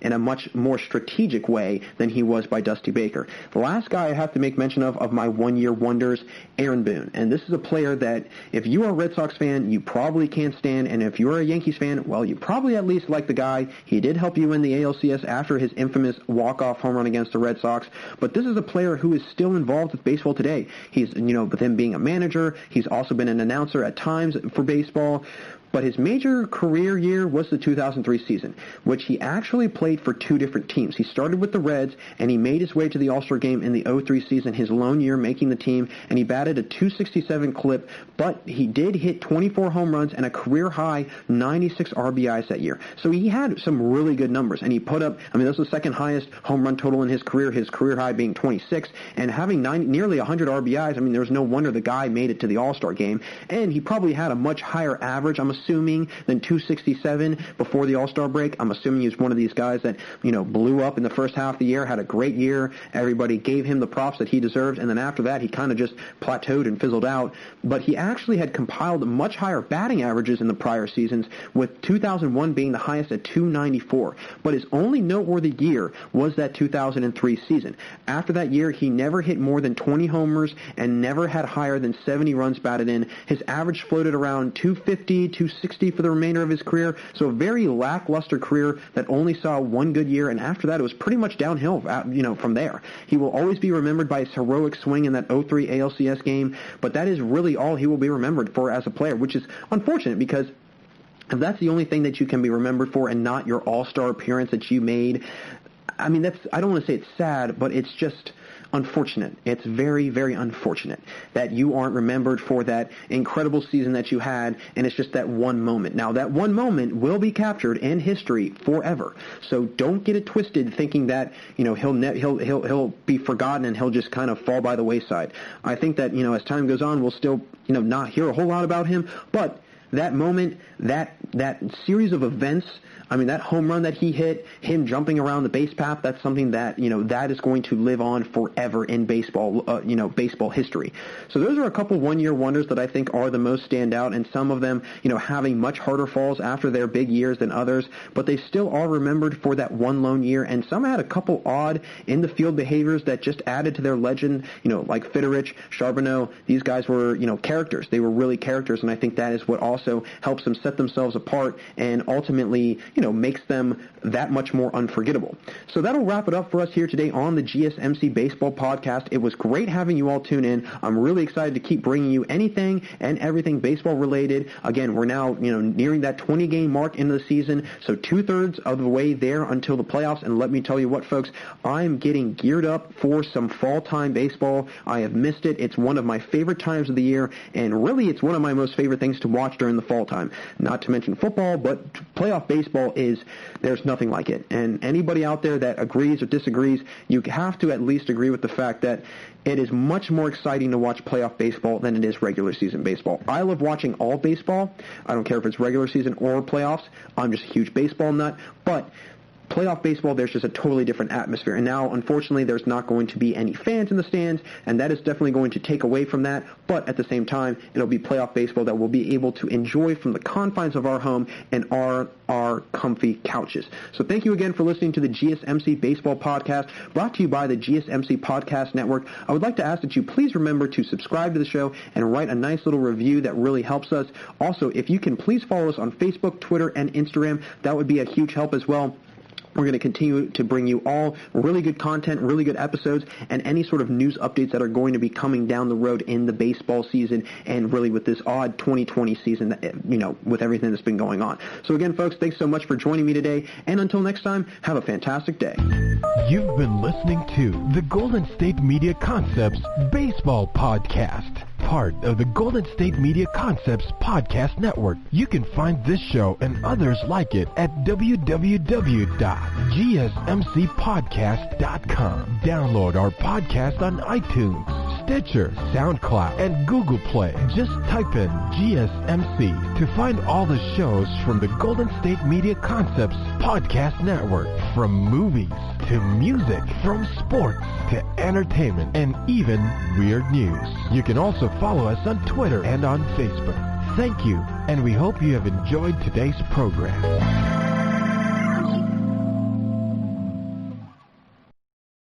and a much more strategic way than he was by Dusty Baker. The last guy I have to make mention of my one-year wonders, Aaron Boone. And this is a player that if you are a Red Sox fan, you probably can't stand, and if you're a Yankees fan, well, you probably at least like the guy. He did help you win the ALCS after his infamous walk-off home run against the Red Sox, but this is a player who is still involved with baseball today. He's, with him being a manager, he's also been an announcer at times for baseball. But his major career year was the 2003 season, which he actually played for two different teams. He started with the Reds, and he made his way to the All-Star game in the 03 season, his lone year making the team, and he batted a .267 clip, but he did hit 24 home runs and a career-high 96 RBIs that year. So he had some really good numbers, and he put up, I mean, this was the second highest home run total in his career high being 26, and having nearly 100 RBIs, I mean, there's no wonder the guy made it to the All-Star game, and he probably had a much higher average, I'm assuming, than 267 before the All-Star break. I'm assuming he's one of these guys that, blew up in the first half of the year, had a great year, everybody gave him the props that he deserved, and then after that, he kind of just plateaued and fizzled out, but he actually had compiled much higher batting averages in the prior seasons, with 2001 being the highest at 294, but his only noteworthy year was that 2003 season. After that year, he never hit more than 20 homers and never had higher than 70 runs batted in. His average floated around 250, 260 for the remainder of his career, so a very lackluster career that only saw one good year, and after that it was pretty much downhill, from there. He will always be remembered by his heroic swing in that 03 ALCS game, but that is really all he will be remembered for as a player, which is unfortunate because if that's the only thing that you can be remembered for and not your all-star appearance that you made, I mean, I don't want to say it's sad, but it's just unfortunate. It's very, very unfortunate that you aren't remembered for that incredible season that you had, and it's just that one moment. Now, that one moment will be captured in history forever. So don't get it twisted thinking that, he'll be forgotten and he'll just kind of fall by the wayside. I think that, as time goes on, we'll still, not hear a whole lot about him, but that moment, that series of events, I mean, that home run that he hit, him jumping around the base path, that's something that, that is going to live on forever in baseball, baseball history. So those are a couple one-year wonders that I think are the most standout, and some of them, having much harder falls after their big years than others, but they still are remembered for that one lone year, and some had a couple odd in-the-field behaviors that just added to their legend, like Fitterich, Charbonneau. These guys were, characters. They were really characters, and I think that is what also helps them set themselves apart and ultimately, makes them that much more unforgettable. So that'll wrap it up for us here today on the GSMC Baseball Podcast. It was great having you all tune in. I'm really excited to keep bringing you anything and everything baseball related. Again, we're now, nearing that 20-game mark into the season, so 2/3 of the way there until the playoffs. And let me tell you what, folks, I'm getting geared up for some fall-time baseball. I have missed it. It's one of my favorite times of the year, and really it's one of my most favorite things to watch during the fall time. Not to mention football, but playoff baseball there's nothing like it. And anybody out there that agrees or disagrees, you have to at least agree with the fact that it is much more exciting to watch playoff baseball than it is regular season baseball. I love watching all baseball. I don't care if it's regular season or playoffs. I'm just a huge baseball nut. But playoff baseball, there's just a totally different atmosphere. And now, unfortunately, there's not going to be any fans in the stands, and that is definitely going to take away from that. But at the same time, it'll be playoff baseball that we'll be able to enjoy from the confines of our home and our comfy couches. So thank you again for listening to the GSMC Baseball Podcast, brought to you by the GSMC Podcast Network. I would like to ask that you please remember to subscribe to the show and write a nice little review. That really helps us. Also, if you can please follow us on Facebook, Twitter, and Instagram, that would be a huge help as well. We're going to continue to bring you all really good content, really good episodes, and any sort of news updates that are going to be coming down the road in the baseball season and really with this odd 2020 season, with everything that's been going on. So again, folks, thanks so much for joining me today, and until next time, have a fantastic day. You've been listening to the Golden State Media Concepts Baseball Podcast, part of the Golden State Media Concepts Podcast Network. You can find this show and others like it at www.gsmcpodcast.com. Download our podcast on iTunes, Stitcher, SoundCloud, and Google Play. Just type in GSMC to find all the shows from the Golden State Media Concepts Podcast Network. From movies to music, from sports to entertainment, and even weird news. You can also follow us on Twitter and on Facebook. Thank you, and we hope you have enjoyed today's program.